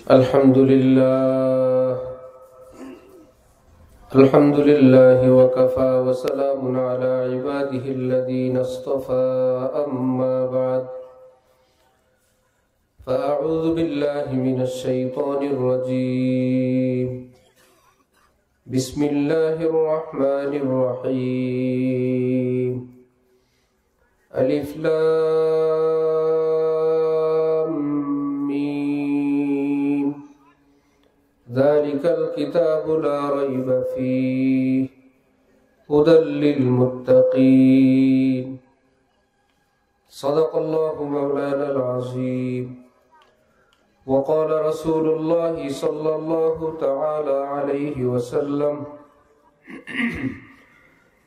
الحمد لله الحمد لله وكفى وسلام على عباده الذين اصطفى أما بعد فأعوذ بالله من الشيطان الرجيم بسم الله الرحمن الرحيم ألف لام ميم ذلك الكتاب لا ريب فيه هدى للمتقين صدق الله مولانا العظيم وقال رسول الله صلى الله تعالى عليه وسلم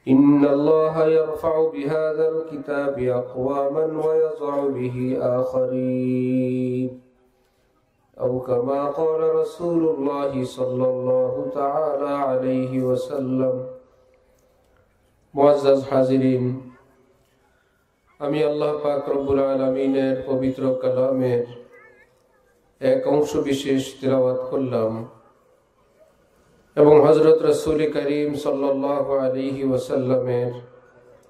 إن الله يرفع بهذا الكتاب أقواما ويضع به آخرين أو كما قال رسول الله صلى الله تعالى عليه وسلم মুআজ্জাজ হাজিরিন, আমি আল্লাহ পাক রব্বুল আলামিনের পবিত্র কালামের এক অংশ বিশেষ তিলাওয়াত করলাম এবং হযরত রাসূল করিম সাল্লাল্লাহু আলাইহি ওয়াসাল্লামের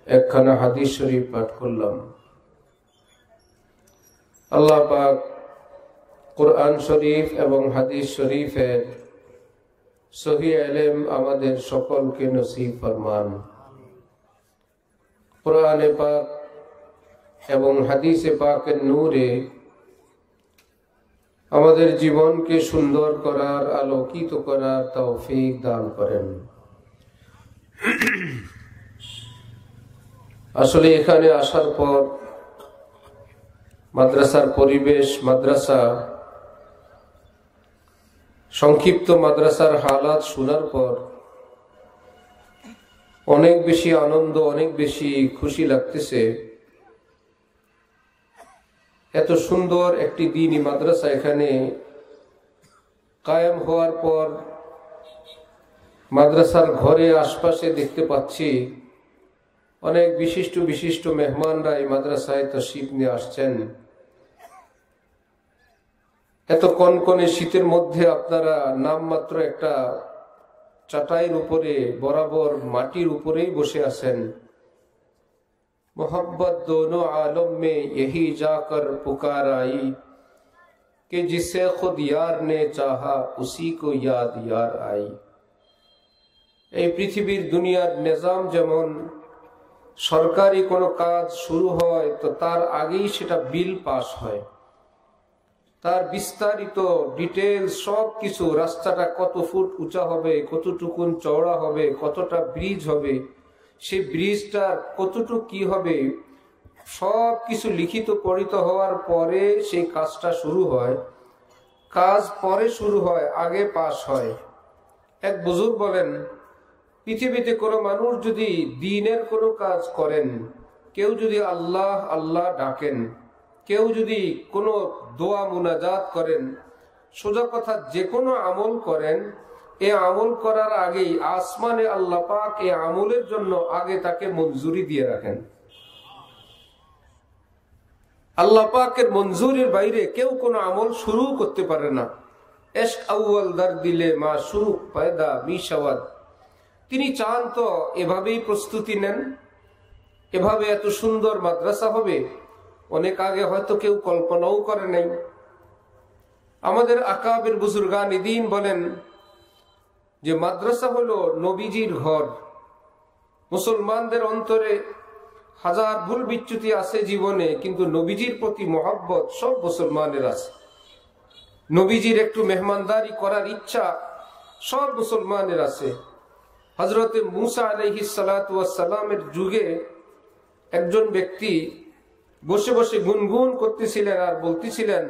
একখানা হাদিস শরীফ পাঠ করলাম। আল্লাহ পাক কুরআন শরীফ এবং হাদিস শরীফের সহিহ ইলম আমাদের সকলকে নসিব ফরমান। কুরআনে পাক এবং হাদিসে পাকের নূরে আমাদের জীবনকে সুন্দর করার, আলোকিত করার তৌফিক দান করেন। আসলে এখানে আসার পর মাদ্রাসার পরিবেশ, মাদ্রাসা, সংক্ষিপ্ত মাদ্রাসার হালাত শোনার পর অনেক বেশি আনন্দ, অনেক বেশি খুশি লাগতেছে। এত সুন্দর একটি দ্বীনি মাদ্রাসা এখানে কায়েম হওয়ার পর মাদ্রাসার ঘরে আশপাশে দেখতে পাচ্ছি অনেক বিশিষ্ট বিশিষ্ট মেহমানরা এই মাদ্রাসায় তাশরীফ নিয়ে আসছেন। এত কনকনে শীতের মধ্যে আপনারা নামমাত্র একটা চাটাইয়ের উপরে, বরাবর মাটির উপরেই বসে আছেন। मोहब्बत दोनों आलम में यही जाकर पुकार आई कि जिसे खुद यार ने चाहा उसी को याद यार आई। এই পৃথিবীর দুনিয়ার নিজাম যেমন সরকারি কোনো কাজ শুরু হয় তো তার আগেই সেটা বিল পাস হয়, তার বিস্তারিত ডিটেইলস সব কিছু, রাস্তাটা কত ফুট উঁচা হবে, কতটুকুন চওড়া হবে, কতটা ব্রিজ হবে, সেই ব্রিজটার কতটুকু কি হবে, সব কিছু লিখিত পড়িত হওয়ার পরে সেই কাজটা শুরু হয়। কাজ পরে শুরু হয়, আগে পাস হয়। এক বুজুর্গ বলেন, পৃথিবীতে কোনো মানুষ যদি দ্বীনের কোনো কাজ করেন, কেউ যদি আল্লাহ আল্লাহ ডাকেন, কেউ যদি কোনো দোয়া মুনাজাত করেন, সোজা কথা যে কোনো আমল করেন, এ আমল করার আগেই আসমানে আল্লাহ পাক এ আমলের জন্য আগে তাকে মঞ্জুরি দিয়ে রাখেন। আল্লাহ পাকের মঞ্জুরির বাইরে কেউ কোনো আমল শুরু করতে পারে না। ইশক আউয়াল দার দিলে মাশুক পয়দা মিশাওয়াদ। তিনি চান তো এভাবেই প্রস্তুতি নেন, এভাবে এত সুন্দর মাদ্রাসা হবে অনেক আগে হয়তো কেউ কল্পনাও করে নাই। আমাদের আকাবের বুজুর্গানে দ্বীন বলেন যে মাদ্রাসা হলো নবীজির ঘর। মুসলমানদের অন্তরে হাজার ভুল বিচ্যুতি আছে জীবনে, কিন্তু নবীজির প্রতি মহব্বত সব মুসলমানের আছে। নবীজির একটু মেহমানদারি করার ইচ্ছা সব মুসলমানের আছে। হযরতে মুসা আলাইহিস সালাতু ওয়াস সালামের যুগে একজন ব্যক্তি বসে বসে গুনগুন করতেছিলেন আর বলতেছিলেন,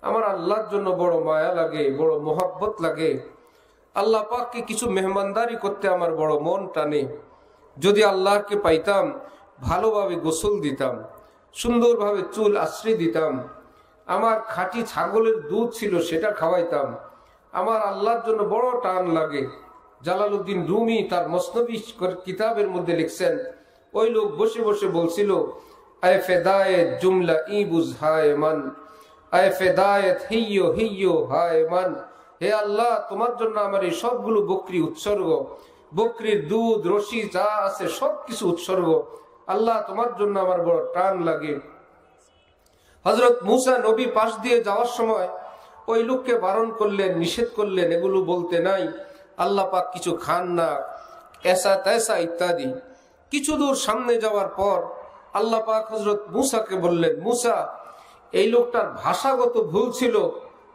আমার আল্লাহর জন্য বড় মায়া লাগে, বড় মহব্বত লাগে, আল্লাহ পাককে কিছু মেহমানদারি করতে আমার বড় মন টানে। যদি আল্লাহকে পাইতাম, ভালোভাবে গোসল দিতাম, সুন্দরভাবে চুল আশ্রি দিতাম, আমার খাঁটি ছাগলের দুধ ছিল সেটা খাওয়াইতাম, আমার আল্লাহর জন্য বড় টান লাগে। জালালউদ্দিন রুমি তার মসনবী কিতাবের মধ্যে লিখছেন, ওই লোক বসে বসে বলছিল, আয় ফেদায়ে জুমলা ই বুঝহায়ে মান আয় ফেদায়েত হিয়ো হিয়ো হায় মান, হে আল্লাহ তোমার জন্য আমার এই সবগুলো বকরি উৎসর্গ, বকরির দুধ রশি যা আছে সবকিছু উৎসর্গ। আল্লাহ তোমার জন্য আমার বড় টান লাগে। হযরত মূসা নবী পাশ দিয়ে যাওয়ার সময় ওই লোককে বারণ করলেন, নিষেধ করলেন, এগুলো বলতে নাই, আল্লাহ পাক কিছু খান না, এসা তেসা ইত্যাদি। কিছু দূর সামনে যাওয়ার পর আল্লাহ পাক হযরত মূসাকে বললেন, মূসা এই লোকটার ভাষাগত ভুল ছিল,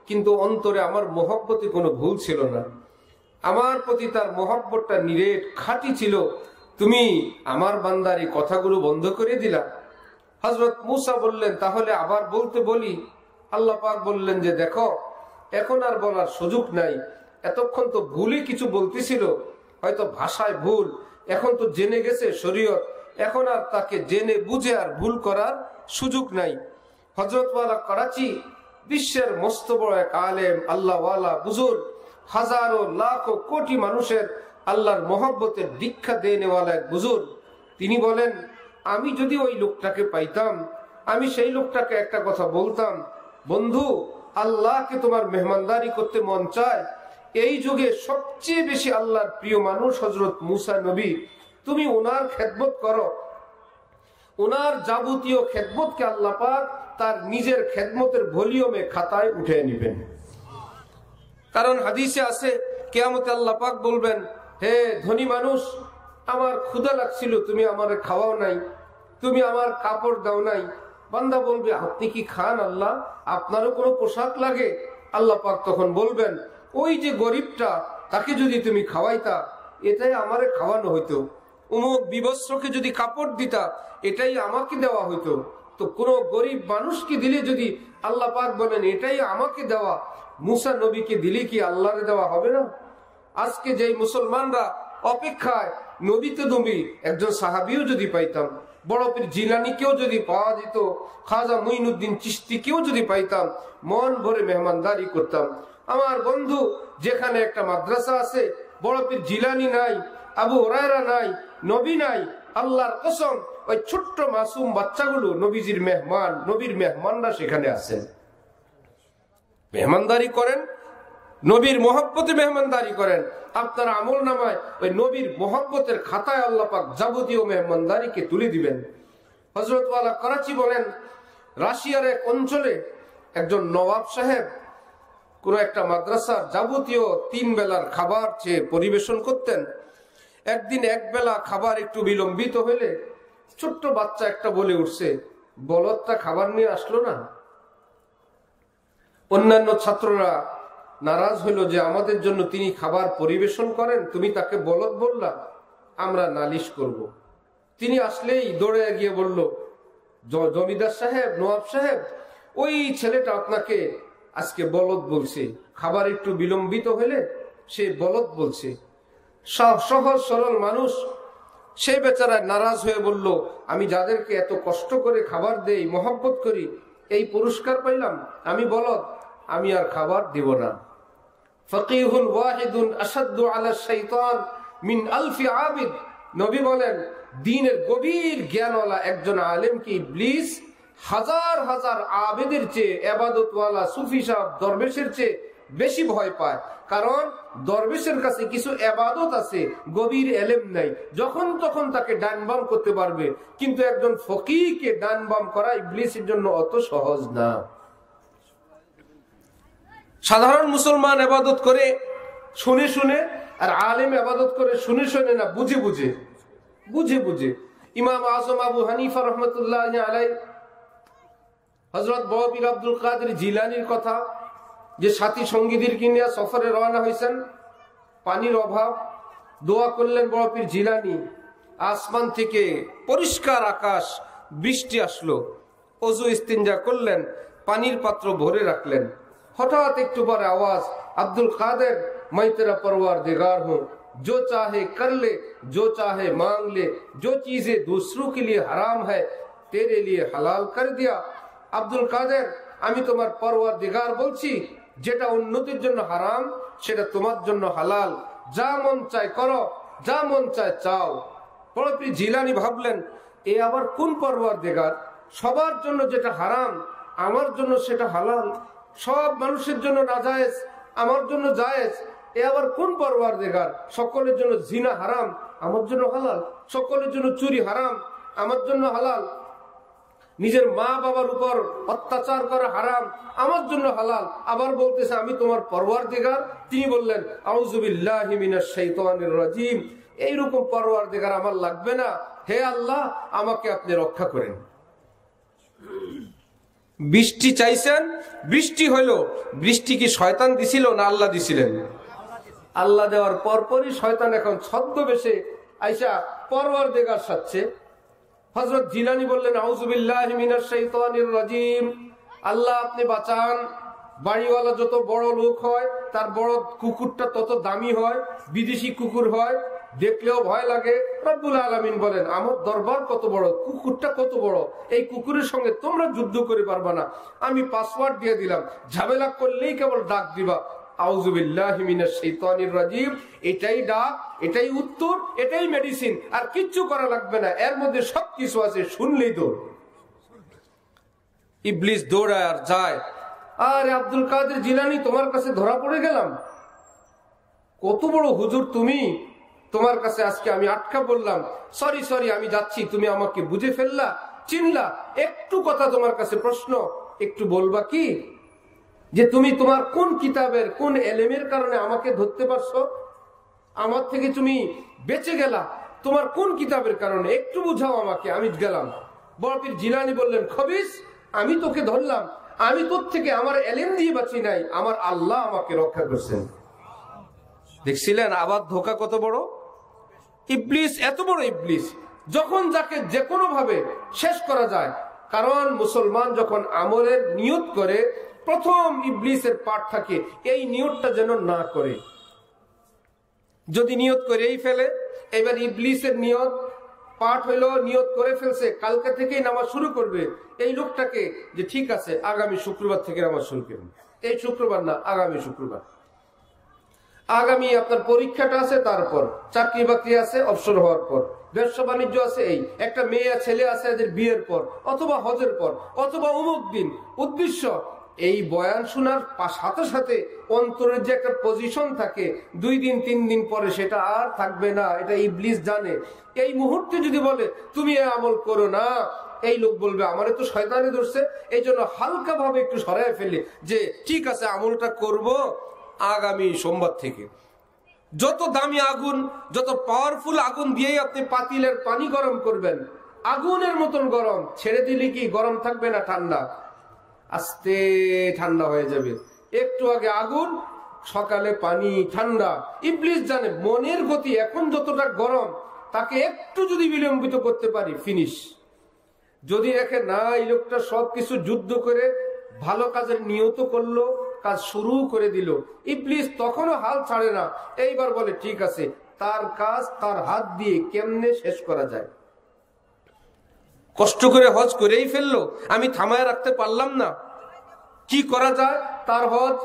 কিন্তু অন্তরে আমার মহব্বতে কোনো ভুল ছিল না, আমার প্রতি তার মহব্বতটা নিরেট খাঁটি ছিল, তুমি আমার বান্দার এই কথাগুলো বন্ধ করে দিলা। হযরত মূসা বললেন, তাহলে আবার বলতে বলি? আল্লাহ পাক বললেন যে দেখো, এখন আর বলার সুযোগ নাই, এতক্ষণ তো ভুলই কিছু বলতেছিল, হয়তো ভাষায় ভুল, এখন তো জেনে গেছে শরীয়ত, এখন আর তাকে জেনে বুঝে আর ভুল করার সুযোগ নাই। হযরতওয়ালা করাচি বিশ্বের মস্ত বড় এক আলেম, আল্লাহওয়ালা বুজুর্গ, হাজারো লাখো কোটি মানুষের আল্লাহর মহব্বতের দীক্ষা দেনেওয়ালা এক বুজুর্গ, তিনি বলেন, আমি যদি ওই লোকটাকে পাইতাম, আমি সেই লোকটাকে একটা কথা বলতাম, বন্ধু আল্লাহকে তোমার মেহমানদারি করতে মন চায়, এই যুগে সবচেয়ে বেশি আল্লাহর প্রিয় মানুষ হযরত মূসা নবী, তুমি ওনার খেদমত করো, ওনার যাবতীয় খেদমতকে আল্লাহ পাক তার নিজের খেদমতের ভলিউমে খাতায় উঠে নেবেন। কারণ হাদিসে আছে কিয়ামতে আল্লাহ পাক বলবেন, হে ধনী মানুষ, আমার ক্ষুধা লাগছিল, তুমি আমারে খাওয়াও নাই, তুমি আমার কাপড় দাও নাই। বান্দা বলবে, আপনি কি খান আল্লাহ? আপনারও কোনো পোশাক লাগে? আল্লাহ পাক তখন বলবেন, ওই যে গরিবটা, তাকে যদি তুমি খাওয়াইতা, এটাই আমারে খাওয়ানো হইতো। অমুক বিবস্ত্রকে যদি কাপড় দিতা, এটাই আমাকে দেওয়া হইতো। তো কোনো গরিব মানুষকে দিলে যদি আল্লাহ পাক বলেন এটাই আমাকে দেওয়া, মূসা নবীকে দিলে কি আল্লাহরে দেওয়া হবে না? আজকে যেই মুসলমানরা অপেক্ষায়, নবী তো নবী, একজন সাহাবীও যদি পাইতাম, বড় পীর জিলানীকেও যদি পাওয়া যেত, খাজা মুঈনুদ্দিন চিশতিকেও যদি পাইতাম, মন ভরে মেহমানদারি করতাম। আমার বন্ধু, যেখানে একটা মাদ্রাসা আছে, বড় পীর জিলানী নাই, আবু হুরায়রা নাই, নবী নাই, আল্লাহর কসম ওই ছোট্ট মাসুম বাচ্চাগুলো নবীজির মেহমান, নবীর মেহমানরা সেখানে আছেন। মেহমানদারি করেন, নবীর মহব্বতে মেহমানদারি করেন, আপনার আমল নামায় ওই নবীর মহব্বতের খাতায় আল্লাহ পাক যাবতীয় মেহমানদারিকে তুলে দিবেন। হযরতওয়ালা করাচি বলেন, রাশিয়ার এক অঞ্চলে একজন নবাব সাহেব কোন একটা মাদ্রাসার যাবতীয় 3 বেলার খাবার চেয়ে পরিবেশন করতেন। একদিন এক বেলা খাবার একটু বিলম্বিত হইলে ছোট্ট বাচ্চা একটা বলে উঠছে, বলদটা খাবার নিয়ে আসলো না। অন্যান্য ছাত্ররা নারাজ হইল যে আমাদের জন্য তিনি খাবার পরিবেশন করেন, তুমি তাকে বলদ বললা, আমরা নালিশ করব। তিনি আসলেই দৌড়ে গিয়ে বলল, জমিদার সাহেব, নওয়াব সাহেব, ওই ছেলেটা আপনাকে আজকে বলদ বলছে, খাবার একটু বিলম্বিত হলে সে বলদ বলছে। সহজ সরল মানুষ, সেই বেচারা নারাজ হয়ে বলল, আমি যাদেরকে এত কষ্ট করে খাবার দেই, মহব্বত করি, এই পুরস্কার পাইলাম, আমি বলদ, আমি আর খাবার দিব না। ফকিহুন ওয়াহিদুন আশাদ্দু আলা শাইতান মিন আলফি আবিদ, নবী বলেন, দ্বীনের গভীর জ্ঞানওয়ালা একজন আলেমকে ইবলিস হাজার হাজার আবেদের চেয়ে, ইবাদতওয়ালা সুফি সাহেব দরবেশের চেয়ে বেশি ভয় পায়। কারণ দরবেশের কাছে কিছু ইবাদত আছে, গভীর ইলম নাই, যখন তখন তাকে ডান বাম করতে পারবে, কিন্তু একজন ফকিহকে ডান বাম করা ইবলিসের জন্য অত সহজ না। সাধারণ মুসলমান ইবাদত করে শুনে শুনে, আর আলেম ইবাদত করে শুনে শুনে না, বুঝে বুঝে বুঝে বুঝে। ইমাম আজম আবু হানিফা রহমতুল্লাহ আলাইহি হযরত বড় পীর আব্দুল কাদের জিলানীর কথা, যে সাথী সঙ্গীদের কিনে সফরে রওনা হয়েছেন, পানির অভাব, দোয়া করলেন বড় পীর জিলানী, আসমান থেকে পরিষ্কার আকাশ, বৃষ্টি আসলো, ওযু ইস্তিনজা করলেন, পানির পাত্র ভরে রাখলেন। হঠাৎ একটু পরে আওয়াজ, আব্দুল কাদের, मैं तेरा परवरदिगार हूं, जो चाहे कर ले, जो चाहे मांग ले, जो चीजें दूसरों के लिए हराम है तेरे लिए हलाल कर दिया। আব্দুল কাদের, আমি তোমার পরওয়ারদিগার বলছি, যেটা উন্নতির জন্য হারাম সেটা তোমার জন্য হালাল, যা মন চায় করো, যা মন চায় চাও। বড় পীর জিলানী ভাবলেন, এ আবার কোন পরওয়ারদিগার? সবার জন্য যেটা হারাম আমার জন্য সেটা হালাল, সব মানুষের জন্য নাজায়েজ, আমার জন্য জায়েজ। এ আবার কোন পরওয়ারদিগার? সকলের জন্য জিনা হারাম, আমার জন্য হালাল। সকলের জন্য চুরি হারাম, আমার জন্য হালাল। নিজের মা বাবার উপর অত্যাচার করা হারাম, আমার জন্য হালাল। আবার বলতেছে আমি তোমার পরওয়ারদিগার। তিনি বললেন আউযু বিল্লাহি মিনাশ শাইতানির রাজিম, এইরকম পরওয়ারদিগার আমার লাগবে না। হে আল্লাহ, আমাকে আপনি রক্ষা করেন। বৃষ্টি চাইছেন, বৃষ্টি হইল। বৃষ্টি কি শয়তান দিছিল না আল্লাহ দিছিলেন? আল্লাহ দেওয়ার পরপরই শয়তান এখন ছদ্মবেশে আইসা পরওয়ারদিগার সাথে। হযরত জিলানী বললেন আউযু বিল্লাহি মিনাশ শাইতানির রাজিম, আল্লাহ আপনি বাঁচান। বাড়িওয়ালা যত বড় লোক হয় তার বড় কুকুরটা তত দামি হয়, বিদেশি কুকুর হয়, দেখলেও ভয় লাগে। রব্বুল আলামিন বলেন আমার দরবার কত বড়, কুকুরটা কত বড়, এই কুকুরের সঙ্গে তোমরা যুদ্ধ করে পারবা না। আমি পাসওয়ার্ড দিয়ে দিলাম, ঝামেলা করলেই কেবল ডাক দিবা আউযু বিল্লাহি মিনাশ শাইতানির রাজিম। এটাই ডাক, এটাই উত্তর, এটাই মেডিসিন, আর কিচ্ছু করা লাগবে না। এর মধ্যে সবকিছু আছে, শুনলেই দৌড়। ইবলিস দৌড়ায় আর যায়। আরে আব্দুল কাদের জিলানী, তোমার কাছে ধরা পড়ে গেলাম। কত বড় হুজুর তুমি, তোমার কাছে আজকে আমি আটকা বললাম। সরি সরি, আমি যাচ্ছি, তুমি আমাকে বুঝে ফেললা, চিনলা। একটু কথা তোমার কাছে প্রশ্ন, একটু বলবা কি যে তুমি তোমার কোন কিতাবের কোন এলেমের কারণে আমাকে ধরতে পারছো? আমার থেকে তুমি বেঁচে গেলা, তোমার কোন কিতাবের কারণে? একটু বুঝাও আমাকে, আমি গেলাম। বড় পীর জিলানী বললেন খবিস, আমি তোকে ধরলাম, আমি তোর থেকে আমার এলেম দিয়ে বাঁচি নাই, আমার আল্লাহ আমাকে রক্ষা করছেন। দেখছিলেন আবার ধোঁকা কত বড়? ইবলিস এত বড় ইবলিস, যখন যাকে যে কোনো ভাবে শেষ করা যায়। কারণ মুসলমান যখন আমলের নিয়ত করে, প্রথম ইবলিসের পাঠ থাকে এই নিয়তটা যেন না করে। যদি নিয়ত করেই ফেলে, এবার ইবলিসের নিয়ত পাঠ হইলো, নিয়ত করে ফেলছে, কালকে থেকেই নামাজ শুরু করবে এই লোকটাকে, যে ঠিক আছে আগামী শুক্রবার থেকে নামাজ শুরু করবেন। এই শুক্রবার না, আগামী শুক্রবার। আগামী আপনার পরীক্ষাটা আছে, তারপর চাকরি বাকরি আছে অবসর হওয়ার পর, ব্যবসা বাণিজ্য আছে, এই একটা মেয়ে ছেলে আছে এদের বিয়ের পর, অথবা হজের পর, অথবা অমুক দিন। উদ্দেশ্য এই বয়ান শোনার সাথে সাথে অন্তরের যে একটা পজিশন থাকে, 2 দিন 3 দিন পরে সেটা আর থাকবে না। এটা ইবলিস জানে। এই মুহূর্তে যদি বলে তুমি এই আমল করো না, এই লোক বলবে আমারে তো শয়তানি ধরছে, এই জন্য হালকা ভাবে একটু সরাই ফেলে যে ঠিক আছে আমলটা করব আগামী সোমবার থেকে। যত দামি আগুন, যত পাওয়ারফুল আগুন দিয়েই আপনি পাতিলের পানি গরম করবেন, আগুনের মতন গরম, ছেড়ে দিলে কি গরম থাকবে না ঠান্ডা? আস্তে ঠান্ডা হয়ে যাবে। একটু আগে আগুন, সকালে পানি ঠান্ডা। ইবলিস জানে মনের গতি এখন যতটা গরম, তাকে একটু যদি বিলম্বিত করতে পারি ফিনিশ। যদি দেখে না এই লোকটা সবকিছু যুদ্ধ করে ভালো কাজের নিয়ত করলো, কাজ শুরু করে দিল, ইবলিস তখনও হাল ছাড়ে না। এইবার বলে ঠিক আছে তার কাজ তার হাত দিয়ে কেমনে শেষ করা যায়। কষ্ট করে হজ করেই ফেললো, আমি থামায় রাখতে পারলাম না, কি করা যায়? তার হজ।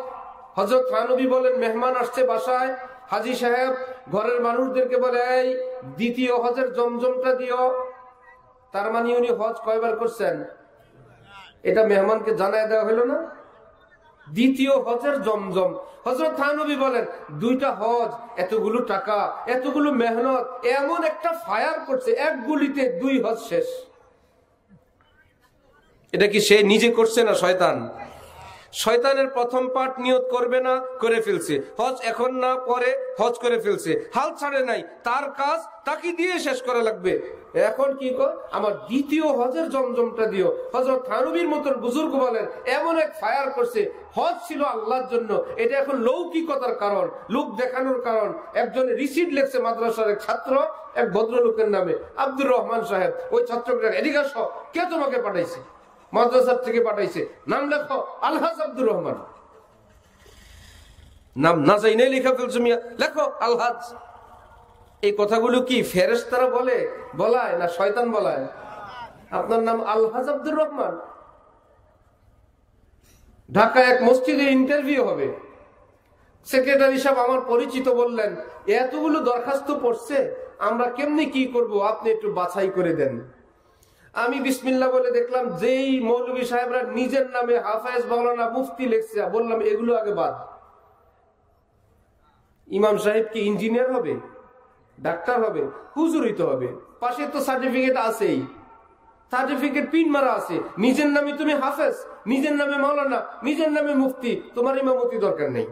হযরত নবী বলেন মেহমান আসছে বাসায়, হাজী সাহেব ঘরের মানুষদেরকে বলে এই দ্বিতীয় হজের জমজমটা দিও। তার মানে উনি হজ কয়বার করছেন এটা মেহমানকে জানায় দেওয়া হলো না? দ্বিতীয় হজের জমজম। হযরত নবী বলেন 2টা হজ, এতগুলো টাকা, এতগুলো মেহনত, এমন একটা ফায়ার করছে, এক গুলিতে 2 হজ শেষ। এটা কি সে নিজে করছে না শয়তান? শয়তানের প্রথম পাঠ নিয়ত করবে না, করে ফেলছে। হজ এখন না, পরে হজ করে ফেলছে, হাল ছাড়ে নাই। তার কাজ তাকে দিয়ে শেষ করা লাগবে। এখন কি কর, আমার দ্বিতীয় হজের জমজমটা দিও। হযরত নবীর মতন বুজুর্গ বলেন এমন এক ফায়ার করছে, হজ ছিল আল্লাহর জন্য, এটা এখন লৌকিকতার কারণ, লোক দেখানোর কারণ। একজন রিসিট লেখছে মাদ্রাসার এক ছাত্র, এক ভদ্রলোকের নামে আব্দুর রহমান সাহেব। ওই ছাত্রকে এদিকে আসো, কে তোমাকে পাঠাইছে? মাদ্রাসার থেকে পাঠাইছে, নাম লেখো আলহাজ আব্দুর রহমান। নাম না যাই নাই লেখা ফেলছো মিয়া, লেখো আলহাজ। এই কথাগুলো কি ফেরেশতারা বলায় না শয়তান বলায়? আপনার নাম আলহাজ আব্দুর রহমান। ঢাকায় এক মসজিদে ইন্টারভিউ হবে, সেক্রেটারি সাহেব আমার পরিচিত বললেন এতগুলো দরখাস্ত পড়ছে, আমরা কেমনি কি করব, আপনি একটু বাছাই করে দেন। আমি বিসমিল্লাহ বলে দেখলাম যেই মৌলভী সাহেবরা নিজের নামে হাফেজ, মাওলানা, মুফতি লিখছে, বললাম এগুলো আগে বাদ। ইমাম সাহেব কি ইঞ্জিনিয়ার হবে, ডাক্তার হবে, হুজুরই তো হবে, পাশে তো সার্টিফিকেট আছেই, সার্টিফিকেট পিন মারা আছে। নিজের নামে তুমি হাফেজ, নিজের নামে মাওলানা, নিজের নামে মুফতি, তোমার ইমামতি দরকার নেই।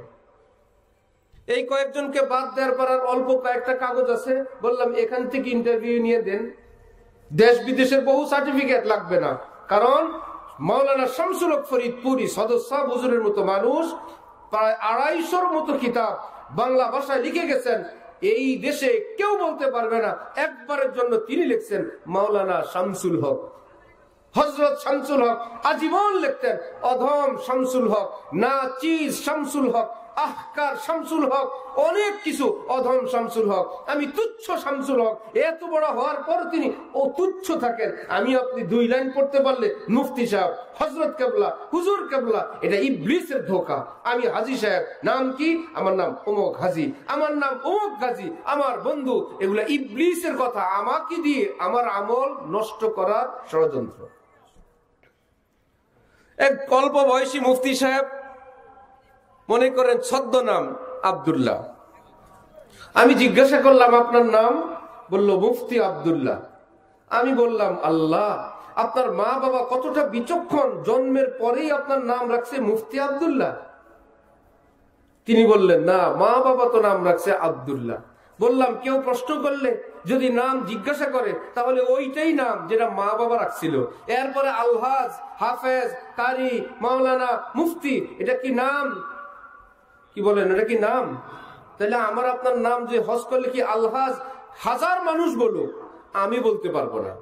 এই কয়েকজনকে বাদ দেওয়ার পর আর অল্প কয়েকটা কাগজ আছে, বললাম এখান থেকে ইন্টারভিউ নিয়ে দেন, দেশ বিদেশের বহু সার্টিফিকেট লাগবে না। কারণ মাওলানা শামসুল হক ফরিদপুরি সদস্য হুজুরের মতো মানুষ প্রায় 250-র মতো কিতাব বাংলা ভাষায় লিখে গেছেন। এই দেশে কেউ বলতে পারবে না একবারের জন্য তিনি লিখছেন মাওলানা শামসুল হক। হযরত শামসুল হক আজীবন লিখতেন অধম শামসুল হক, নাচিজ শামসুল হক, আহকার শামসুল হক, অনেক কিছু, অধম শামসুল হক, আমি তুচ্ছ শামসুল হক। এত বড় হওয়ার পর তিনি ও তুচ্ছ থাকেন। আমি আপনি 2 লাইন পড়তে পারলে মুফতি সাহেব, হযরত কেবলা, হুজুর কেবলা, এটা ইবলিসের ধোঁকা। আমি হাজী সাহেব, নাম কি? আমার নাম অমুক হাজী, আমার নাম অমুক গাজী, আমার বন্ধু, এগুলা ইবলিসের কথা, আমাকে দিয়ে আমার আমল নষ্ট করার ষড়যন্ত্র। এক অল্প বয়সী মুফতি সাহেব, মনে করেন ছদ্মনাম আব্দুল্লাহ। আমি জিজ্ঞাসা করলাম আপনার নাম? বলল মুফতি আব্দুল্লাহ। আমি বললাম আল্লাহ, আপনার মা বাবা কতটা বিচক্ষণ, জন্মের পরেই আপনার নাম রাখছে মুফতি আব্দুল্লাহ। তিনি বললেন না, মা বাবা তো নাম রাখছে আব্দুল্লাহ। বললাম কেউ প্রশ্ন করলে যদি নাম জিজ্ঞাসা করে তাহলে ওইটাই নাম যেটা মা বাবা রাখছিল। এরপরে আলহাজ, হাফেজ, কারি, মাওলানা, মুফতি, এটা কি নাম? কি বলেন, এটা কি নাম? তাহলে আমার আপনার নাম যে হজ করলে কি আলহাজ 1000 মানুষ বলুক, আমি বলতে পারবো না।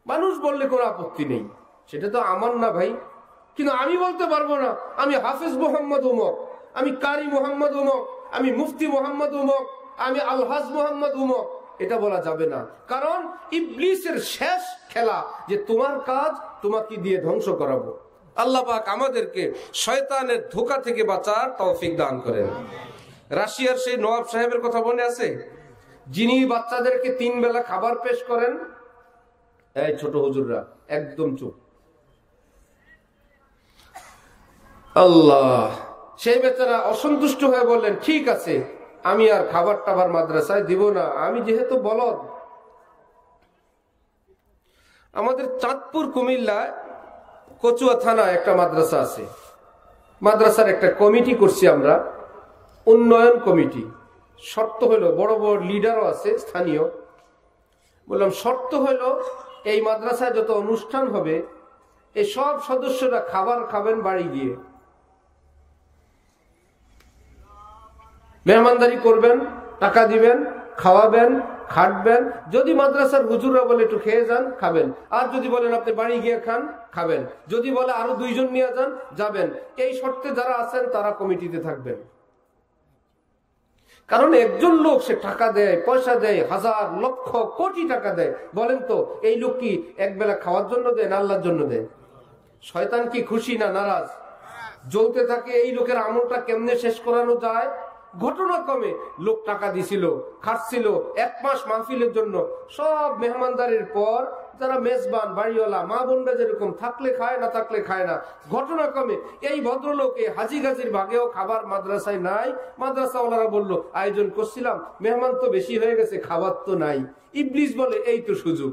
মানুষ বললে কোনো আপত্তি নেই, সেটা তো আমার না ভাই। কিন্তু আমি বলতে পারবো না আমি হাফেজ মোহাম্মদ উমক, আমি কারি মোহাম্মদ উমক, আমি মুফতি মোহাম্মদ উমক, আমি আলহাজ মোহাম্মদ উমক, এটা বলা যাবে না। কারণ ইবলিসের শেষ খেলা যে তোমার কাজ তোমাকে দিয়ে ধ্বংস করাবো। আল্লাহ পাক আমাদেরকে শয়তানের ধোঁকা থেকে বাঁচার তৌফিক দান করেন। রাশিয়ার সেই নওয়াব সাহেবের কথা মনে আছে, যিনি বাচ্চাদেরকে 3 বেলা খাবার পেশ করেন? এই ছোট হুজুররা একদম চুপ। আল্লাহ, সেই বেচারা অসন্তুষ্ট হয়ে বললেন ঠিক আছে, আমি আর খাবার টাবার মাদ্রাসায় দিব না, আমি যেহেতু বলদ। আমাদের চাঁদপুর কুমিল্লায় কচুয়া থানায় একটা মাদ্রাসা আছে, মাদ্রাসার একটা কমিটি করছি আমরা, উন্নয়ন কমিটি। শর্ত হলো, বড় বড় লিডারও আছে স্থানীয়, বললাম শর্ত হলো এই মাদ্রাসায় যত অনুষ্ঠান হবে এই সব সদস্যরা খাবার খাবেন বাড়ি গিয়ে, মেহমানদারি করবেন, টাকা দিবেন, খাওয়াবেন, খাটবেন। যদি মাদ্রাসার হুজুররা বলে একটু খেয়ে যান, খাবেন। আর যদি বলেন আপনি বাড়ি গিয়ে খান, খাবেন। যদি বলে আরো 2 জন নিয়ে যান, যাবেন। এই শর্তে যারা আছেন তারা কমিটিতে থাকবেন। কারণ একজন লোক সে টাকা দেয়, পয়সা দেয়, 1000 লক্ষ কোটি টাকা দেয়। বলেন তো এই লোক কি একবেলা খাওয়ার জন্য দেয় না আল্লাহর জন্য দেয়? শয়তান কি খুশি না নারাজ? জ্বলতে থাকে এই লোকের আমলটা কেমনে শেষ করানো যায়। ঘটনাক্রমে লোক টাকা দিছিল, খাটছিল 1 মাস মাহফিলের জন্য। সব মেহমানদারির পর যারা মেজবান, বাড়িওয়ালা, মা বোনরা যেরকম থাকলে খায়, না থাকলে খায় না। ঘটনাক্রমে এই ভদ্রলোক এই হাজি গাজির ভাগেও খাবার মাদ্রাসায় নাই। মাদ্রাসাওয়ালারা বলল আয়োজন করছিলাম, মেহমান তো বেশি হয়ে গেছে, খাবার তো নাই। ইবলিস বলে এই তো সুযোগ,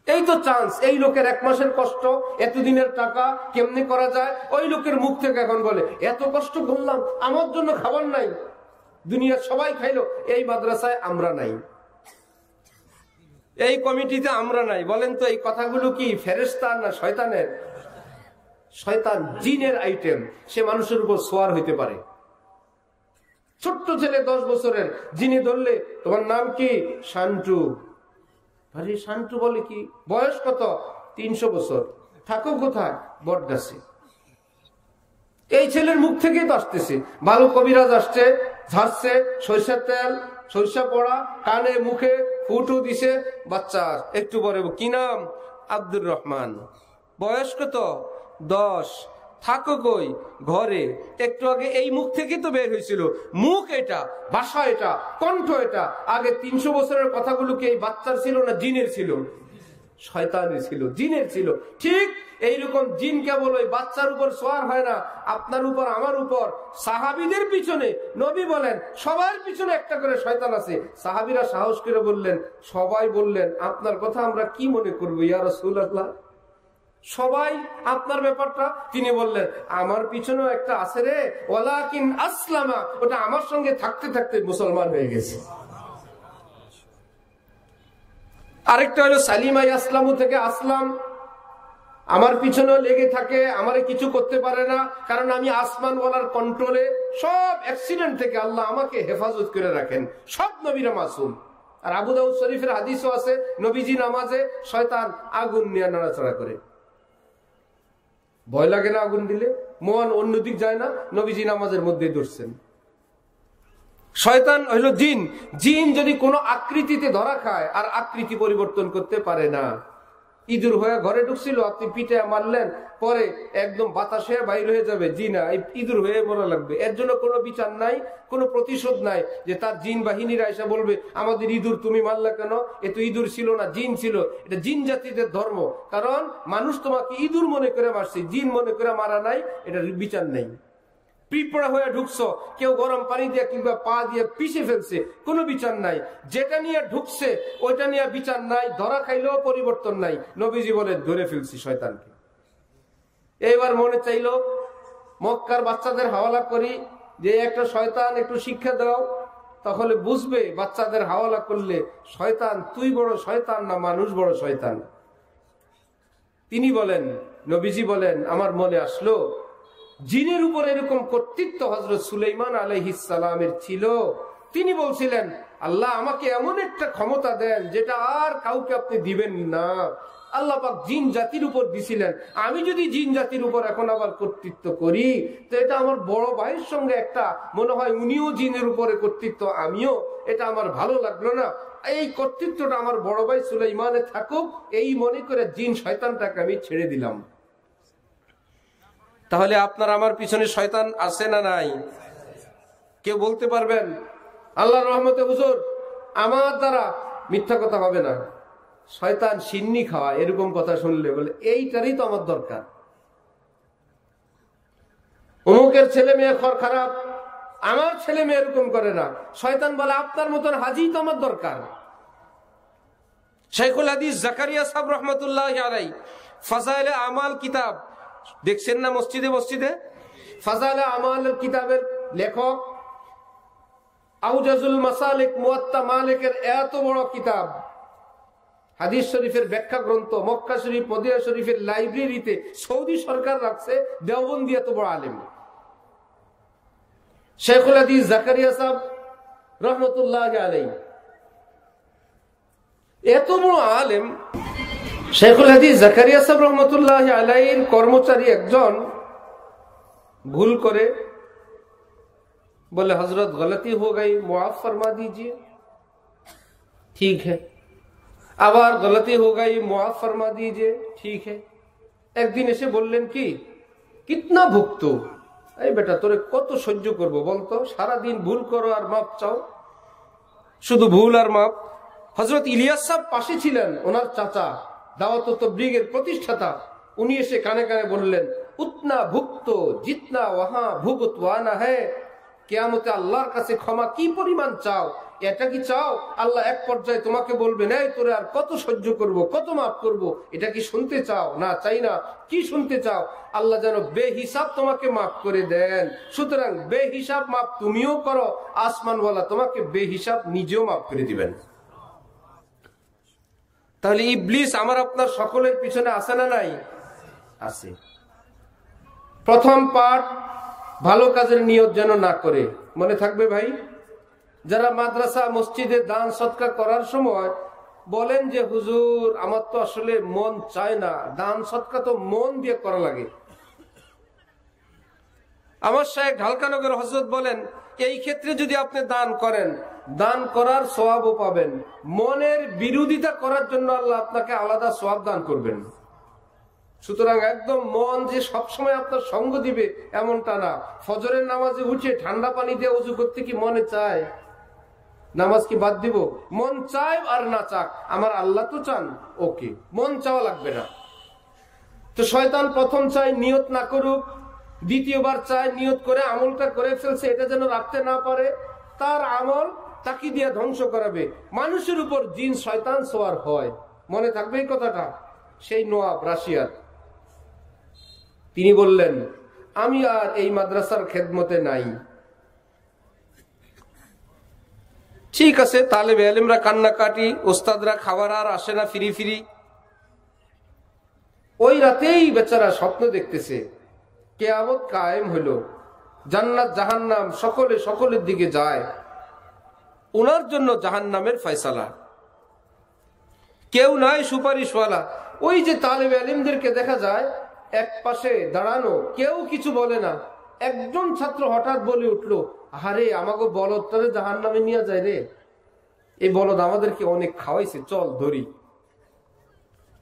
এই তো চান্স। এই লোকের 1 মাসের কষ্ট, এতদিনের টাকা কেমনে করা যায়। ওই লোকের মুখ থেকে এখন বলে এত কষ্ট করলাম, আমার জন্য খাবার নাই, দুনিয়ার সবাই খাইলো, এই মাদ্রাসায় আমরা নাই, এই কমিটিতে আমরা নাই। বলেন তো এই কথাগুলো কি ফেরেশতার না শয়তানের? শয়তান জিনের আইটেম, সে মানুষের উপর সোয়ার হইতে পারে। ছোট্ট ছেলে 10 বছরের, যিনি ধরলে তোমার নাম কি? শান্টু। আরে শান্টু বলে কি? বয়স কত? 300 বছর। থাকো কোথায়? বটগাছে। এই ছেলের মুখ থেকেই তো আসতেছে। ভালো কবিরাজ আসছে, ঝাড়ছে, সরিষার তেল, সরিষা পড়া, কানে মুখে ফুটু দিছে। বাচ্চা একটু পরে কি নাম? আব্দুর রহমান। বয়স কত? 10। থাকো কই? ঘরে। একটু আগে এই মুখ থেকে তো বের হয়েছিল। মুখ এটা, ভাষা এটা, কণ্ঠ এটা। আগে 300 বছরের কথাগুলো কি এই বাচ্চার ছিল না জিনের ছিল? শয়তানের ছিল, জিনের ছিল। ঠিক এইরকম জিন কেবল ওই বাচ্চার উপর সওয়ার হয় না, আপনার উপর, আমার উপর। সাহাবীদের পিছনে নবী বলেন সবার পিছনে একটা করে শয়তান আছে। সাহাবীরা সাহস করে বললেন, সবাই বললেন আপনার কথা আমরা কি মনে করবো ইয়া রাসূলুল্লাহ? সবাই আপনার ব্যাপারটা। তিনি বললেন আমার পিছনেও একটা আছে রে, ওয়ালাকিন আসলামা, ওটা আমার সঙ্গে থাকতে থাকতে মুসলমান হয়ে গেছে। আরেকটা হলো সালিমা ইয়াসলামু থেকে আসলাম, আমার পিছনেও লেগে থাকে, আমারে কিছু করতে পারে না, কারণ আমি আসমানওয়ালার কন্ট্রোলে। সব অ্যাক্সিডেন্ট থেকে আল্লাহ আমাকে হেফাজত করে রাখেন। সব নবীরা মাসুম। আর আবু দাউদ শরীফের হাদিসও আছে, নবীজি নামাজে শয়তান আগুন নিয়ে নাড়াচাড়া করে। ভয় লাগে না আগুন দিলে? মন অন্যদিক যায় না? নবীজি নামাজের মধ্যে ধরছেন। শয়তান হইল জিন। জিন যদি কোনো আকৃতিতে ধরা খায় আর আকৃতি পরিবর্তন করতে পারে না। ইঁদুর হয়ে ঘরে ঢুকছিল, আপনি পিঠে মারলেন, পরে একদম বাতাসে বাইর হয়ে যাবে। জি না, ইঁদুর হয়ে মরা লাগবে। এর জন্য কোনো বিচার নাই, কোনো প্রতিশোধ নাই যে তার জিন বাহিনীরা এসে বলবে আমাদের ইঁদুর তুমি মারলে কেন? এ তো ইঁদুর ছিল না, জিন ছিল। এটা জিন জাতিদের ধর্ম। কারণ মানুষ তোমাকে ইঁদুর মনে করে মারছে, জিন মনে করে মারা নাই, এটা বিচার নেই। পিঁপড়া হয়ে ঢুকছো, কেউ গরম পানি দিয়ে কিংবা পা দিয়ে পিষে ফেলছে, কোনো বিচার নাই। যেটা নিয়ে ঢুকছে ওইটা নিয়ে বিচার নাই, ধরা খাইলেও পরিবর্তন নাই। নবীজি বলে ধরে ফেলছি শয়তানকে। এইবার মনে চাইলো মক্কার বাচ্চাদের হাওয়ালা করি যে একটা শয়তান, একটু শিক্ষা দাও, তাহলে বুঝবে বাচ্চাদের হাওয়ালা করলে শয়তান তুই বড় শয়তান না মানুষ বড় শয়তান। তিনি বলেন, নবীজি বলেন, আমার মনে আসলো জিনের উপর এরকম কর্তৃত্ব হযরত সুলাইমান আলাইহিস সালামের ছিল। তিনি বলছিলেন আল্লাহ আমাকে এমন একটা ক্ষমতা দেন যেটা আর কাউকে আপনি দিবেন না। আল্লাহ পাক জিন জাতির উপর দিছিলেন, আমি যদি জিন জাতির উপর এখন আবার কর্তৃত্ব করি তো এটা আমার বড় ভাইয়ের সঙ্গে একটা মনে হয়, উনিও জিনের উপরে কর্তৃত্ব, আমিও, এটা আমার ভালো লাগলো না। এই কর্তৃত্বটা আমার বড় ভাই সুলাইমানে থাকুক, এই মনে করে জিন শয়তানটাকে আমি ছেড়ে দিলাম। তাহলে আপনার আমার পিছনে শয়তান আছে না নাই? কেউ বলতে পারবেন আল্লাহর রহমতে হুজুর আমার দ্বারা মিথ্যা কথা হবে না, শয়তান সিন্নি খাওয়া, এরকম কথা শুনলে বলে এইটারই তো আমার দরকার। অমুকের ছেলে মেয়ে খারাপ, আমার ছেলে মেয়ে এরকম করে না। শয়তান বলে আপনার মতন হাজি তো আমার দরকার। শাইখুল হাদিস জাকারিয়া সাহেব রহমতুল্লাহি আলাইহি ফাজাইলে আমাল কিতাব দেখছেন না মসজিদে মসজিদে? ফাজাইলে আমাল কিতাবের লেখক, আউজাজুল মাসালিক, মুয়াত্তা মালিকের এত বড় কিতাব, হাদিস শরীফের ব্যাখ্যা গ্রন্থ, মক্কা শরীফ মদিনা শরীফের লাইব্রেরিতে সৌদি সরকার রাখছে, দেওবন্দি এত বড় আলেম শাইখুল হাদিস জাকারিয়া সাহেব রহমতুল্লাহি আলাইহি, এত বড় আলেম। শাইখুল হাদিস জাকারিয়া সাহেব রহমতুল্লাহি আলাইহির কর্মচারী একজন ভুল করে बोले हजरत गलती हो गई, मुआफ फरमा दीजिए। ठीक है। আবার गलती हो गई, मुआफ फरमा दीजिए। ठीक है। একদিন এসে বললেন কি কিতনা ভুক্ত, এই বেটা তোরে কত সহ্য করব বলতো, সারা দিন ভুল করো আর মাপ চাও, শুধু ভুল আর মাপ। হযরত ইলিয়াস সাহেব পাশে ছিলেন, ওনার চাচা, দাওয়াত ও তাবলীগের প্রতিষ্ঠাতা। উনি এসে কানে কানে বললেন উতনা ভুক্ত জিতনা ওয়াহা ভুগতওয়ানা হ্যায়, কিয়ামতে আল্লাহর কাছে ক্ষমা কি পরিমাণ চাও, এটা কি চাও আল্লাহ এক পর্যায়ে তোমাকে বলবে নাই তোরে আর কত সহ্য করব, কত মাফ করব, এটা কি শুনতে চাও? না, চাই না। কি শুনতে চাও? আল্লাহ যেন বেহিসাব তোমাকে মাফ করে দেন। সুতরাং বেহিসাব মাফ তুমিও করো, আসমানওয়ালা তোমাকে বেহিসাব নিজেও মাফ করে দিবেন। তাহলে ইবলিস আমার আপনার সকলের পিছনে আছে না নাই? আছে। প্রথম পার্ট, ভালো কাজের নিয়ত যেন না করে। মনে থাকবে ভাই, যারা মাদ্রাসা মসজিদে দান সৎকার করার সময় বলেন যে হুজুর আমার তো আসলে মন চায় না, দান সৎকার তো মন দিয়ে করা লাগে। আমার শায়েখ ঢালকানগর হযরত বলেন এই ক্ষেত্রে যদি আপনি দান করেন, দান করার সওয়াবও পাবেন, মনের বিরোধিতা করার জন্য আল্লাহ আপনাকে আলাদা সওয়াব দান করবেন। সুতরাং একদম মন যে সবসময় আপনার সঙ্গ দিবে এমনটা না। ফজরের নামাজে উঠে ঠান্ডা পানি দিয়ে ওযু করতে কি মনে চায়? নামাজ কি বাদ দিব? মন চায় আর না চাক, আমার আল্লাহ তো চান, ওকে, মন চাওয়া লাগবে না। তো শয়তান প্রথম চায় নিয়ত না করুক, দ্বিতীয়বার চায় নিয়ত করে আমলটা করে ফেলছে এটা যেন রাখতে না পারে, তার আমল তাকে দিয়ে ধ্বংস করাবে। মানুষের উপর জিন শয়তান সওয়ার হয়, মনে থাকবে এই কথাটা। সেই নওয়াব রাশিয়ার, তিনি বললেন আমি আর এই মাদ্রাসার খেদমতে নাই। ঠিক আছে, তালেবে ইলমরা কান্নাকাটি, ওস্তাদরা খাবার আর আসে না ফিরি ফিরি। ওই রাতেই বেচারা স্বপ্ন দেখতেছে কিয়ামত কায়েম হলো, জান্নাত জাহান্নাম সকলে সকলের দিকে যায়, ওনার জন্য জাহান্নামের ফয়সালা, কেউ নাই সুপারিশওয়ালা। ওই যে তালেবে ইলমদেরকে দেখা যায় এক পাশে দাঁড়ানো, কেউ কিছু বলে না। একজন ছাত্র হঠাৎ বলে উঠলো, আরে আমাকে বলদটারে জাহান্নামে নিয়ে যায় রে, এই বলদ আমাদেরকে অনেক খাওয়াইছে, চল ধরি।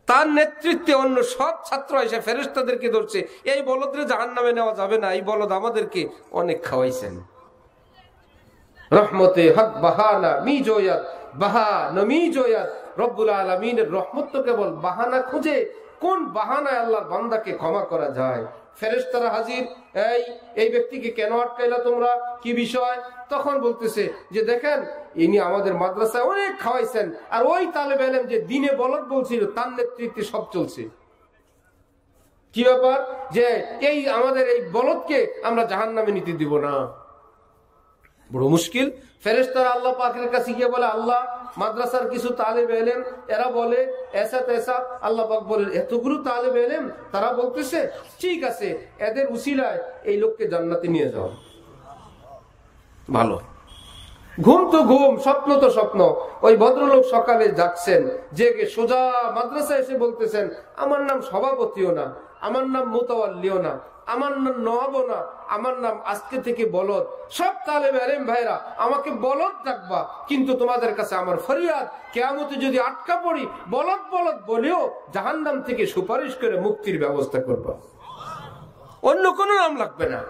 তার নেতৃত্বে অন্য সব ছাত্র এসে ফেরেশতাদেরকে ধরছে, এই বলদরে জাহান্নামে নেওয়া যাবে না, এই বলদ আমাদেরকে অনেক খাওয়াইছেন। রহমতে হক বাহানা মি জয়াত বাহা নমি জয়াত। রব্বুল আলামিনের রহমত তো কেবল বাহানা খুঁজে, কোন বাহানায় আল্লাহর বান্দাকে ক্ষমা করা যায়। ফেরেশতারা হাজির, এই ব্যক্তিকে কেন আটকাইলা তোমরা, কি বিষয়? তখন বলতেছে যে দেখেন ইনি আমাদের মাদ্রাসায় অনেক খাওয়াইছেন, আর ওই তালেবে ইলম যে দিনে বলদ বলছিল তার নেতৃত্বে সব চলছে। কি ব্যাপার? যে এই আমাদের এই বলদকে আমরা জাহান্নামে নিতে দিব না। বড় মুশকিল। ফেরেশতারা আল্লাহ পাকের কাছে গিয়ে বলে, আল্লাহ মাদ্রাসার কিছু তালেবে ইলম এরা বলে এসা তেসা। আল্লাহ পাক বলেন এতগুলো তালেবে ইলম তারা বলতেছে, ঠিক আছে এদের উসিলায় এই লোককে জান্নাতে নিয়ে যাও। ভালো। ঘুম তো ঘুম, স্বপ্ন তো স্বপ্ন। ওই ভদ্রলোক সকালে যাচ্ছেন, জেগে সোজা মাদ্রাসা এসে বলতেছেন আমার নাম সভাপতিও না, আমার নাম মুতাওয়াল্লিও না, আমার নাম নওয়াবও না, আমার নাম আজকে থেকে বলদ। সব তালেবে ইলম ভাইরা আমাকে বলদ ডাকবা, কিন্তু তোমাদের কাছে আমার ফরিয়াদ, কিয়ামতে যদি আটকা পড়ি বলদ বলদ বলেও জাহান্নাম থেকে সুপারিশ করে মুক্তির ব্যবস্থা করবা, অন্য কোনো নাম লাগবে না।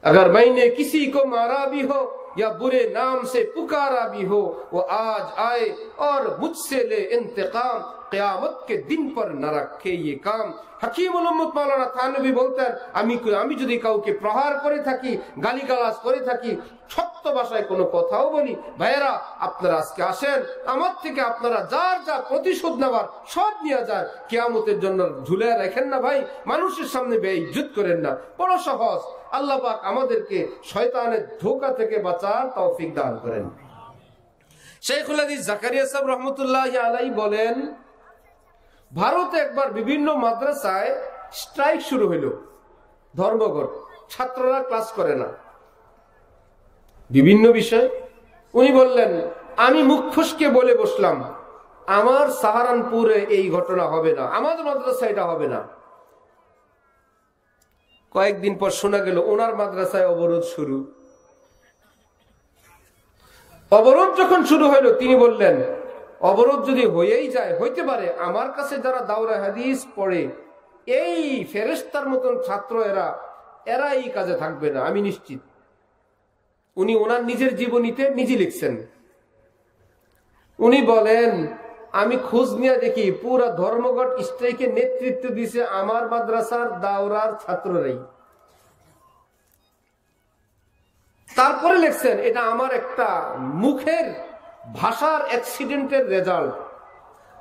अगर मैंने किसी को मारा भी हो या बुरे नाम से पुकारा भी हो, वो आज आए और मुझसे ले इंतकाम, कियामत के दिन पर न रखे ये काम। হাকিমুল উম্মত মাওলানা থানভী বলতেন, আমি যদি কাউকে প্রহার করে থাকি, গালিগালাজ করে থাকি, সত্য ভাষায় কোনো কথাও বলি, ভাইয়েরা আপনারা আজকে আসেন, আমার থেকে আপনারা যার যা প্রতিশোধ নেওয়ার সব নিয়ে যান, কিয়ামতের জন্য ঝুলে রাখেন না ভাই, মানুষের সামনে বেইজ্জত করেন না। বড় সহজ। আল্লাহ পাক আমাদেরকে শয়তানের ধোঁকা থেকে বাঁচার তৌফিক দান করেন। শাইখুল হাদিস জাকারিয়া সাহেব রহমতুল্লাহি আলাইহি বলেন, ভারতে একবার বিভিন্ন মাদ্রাসায় স্ট্রাইক শুরু হইল, ধর্মঘট, ছাত্ররা ক্লাস করে না বিভিন্ন বিষয়। উনি বললেন আমি মুখ ফুসকে বলে বসলাম আমার সাহারানপুরে এই ঘটনা হবে না, আমাদের মাদ্রাসায় এটা হবে না। কয়েকদিন পর শোনা গেল ওনার মাদ্রাসায় অবরোধ শুরু। অবরোধ যখন শুরু হইল তিনি বললেন অবরোধ যদি হয়েই যায়, হইতে পারে আমার কাছে যারা দাওরা হাদিস পড়ে এই ফেরেশতার মতন ছাত্র এরা এই কাজে থাকবে না, আমি নিশ্চিত। উনি ওনার নিজের জীবনীতে নিজে লিখছেন। উনি বলেন আমি খোঁজ নিয়ে দেখি পুরা ধর্মঘট স্ট্রাইকে নেতৃত্ব দিছে আমার মাদ্রাসার দাওরার ছাত্ররাই। তারপরে লিখছেন এটা আমার একটা মুখের ভাষার অ্যাক্সিডেন্টের রেজাল্ট।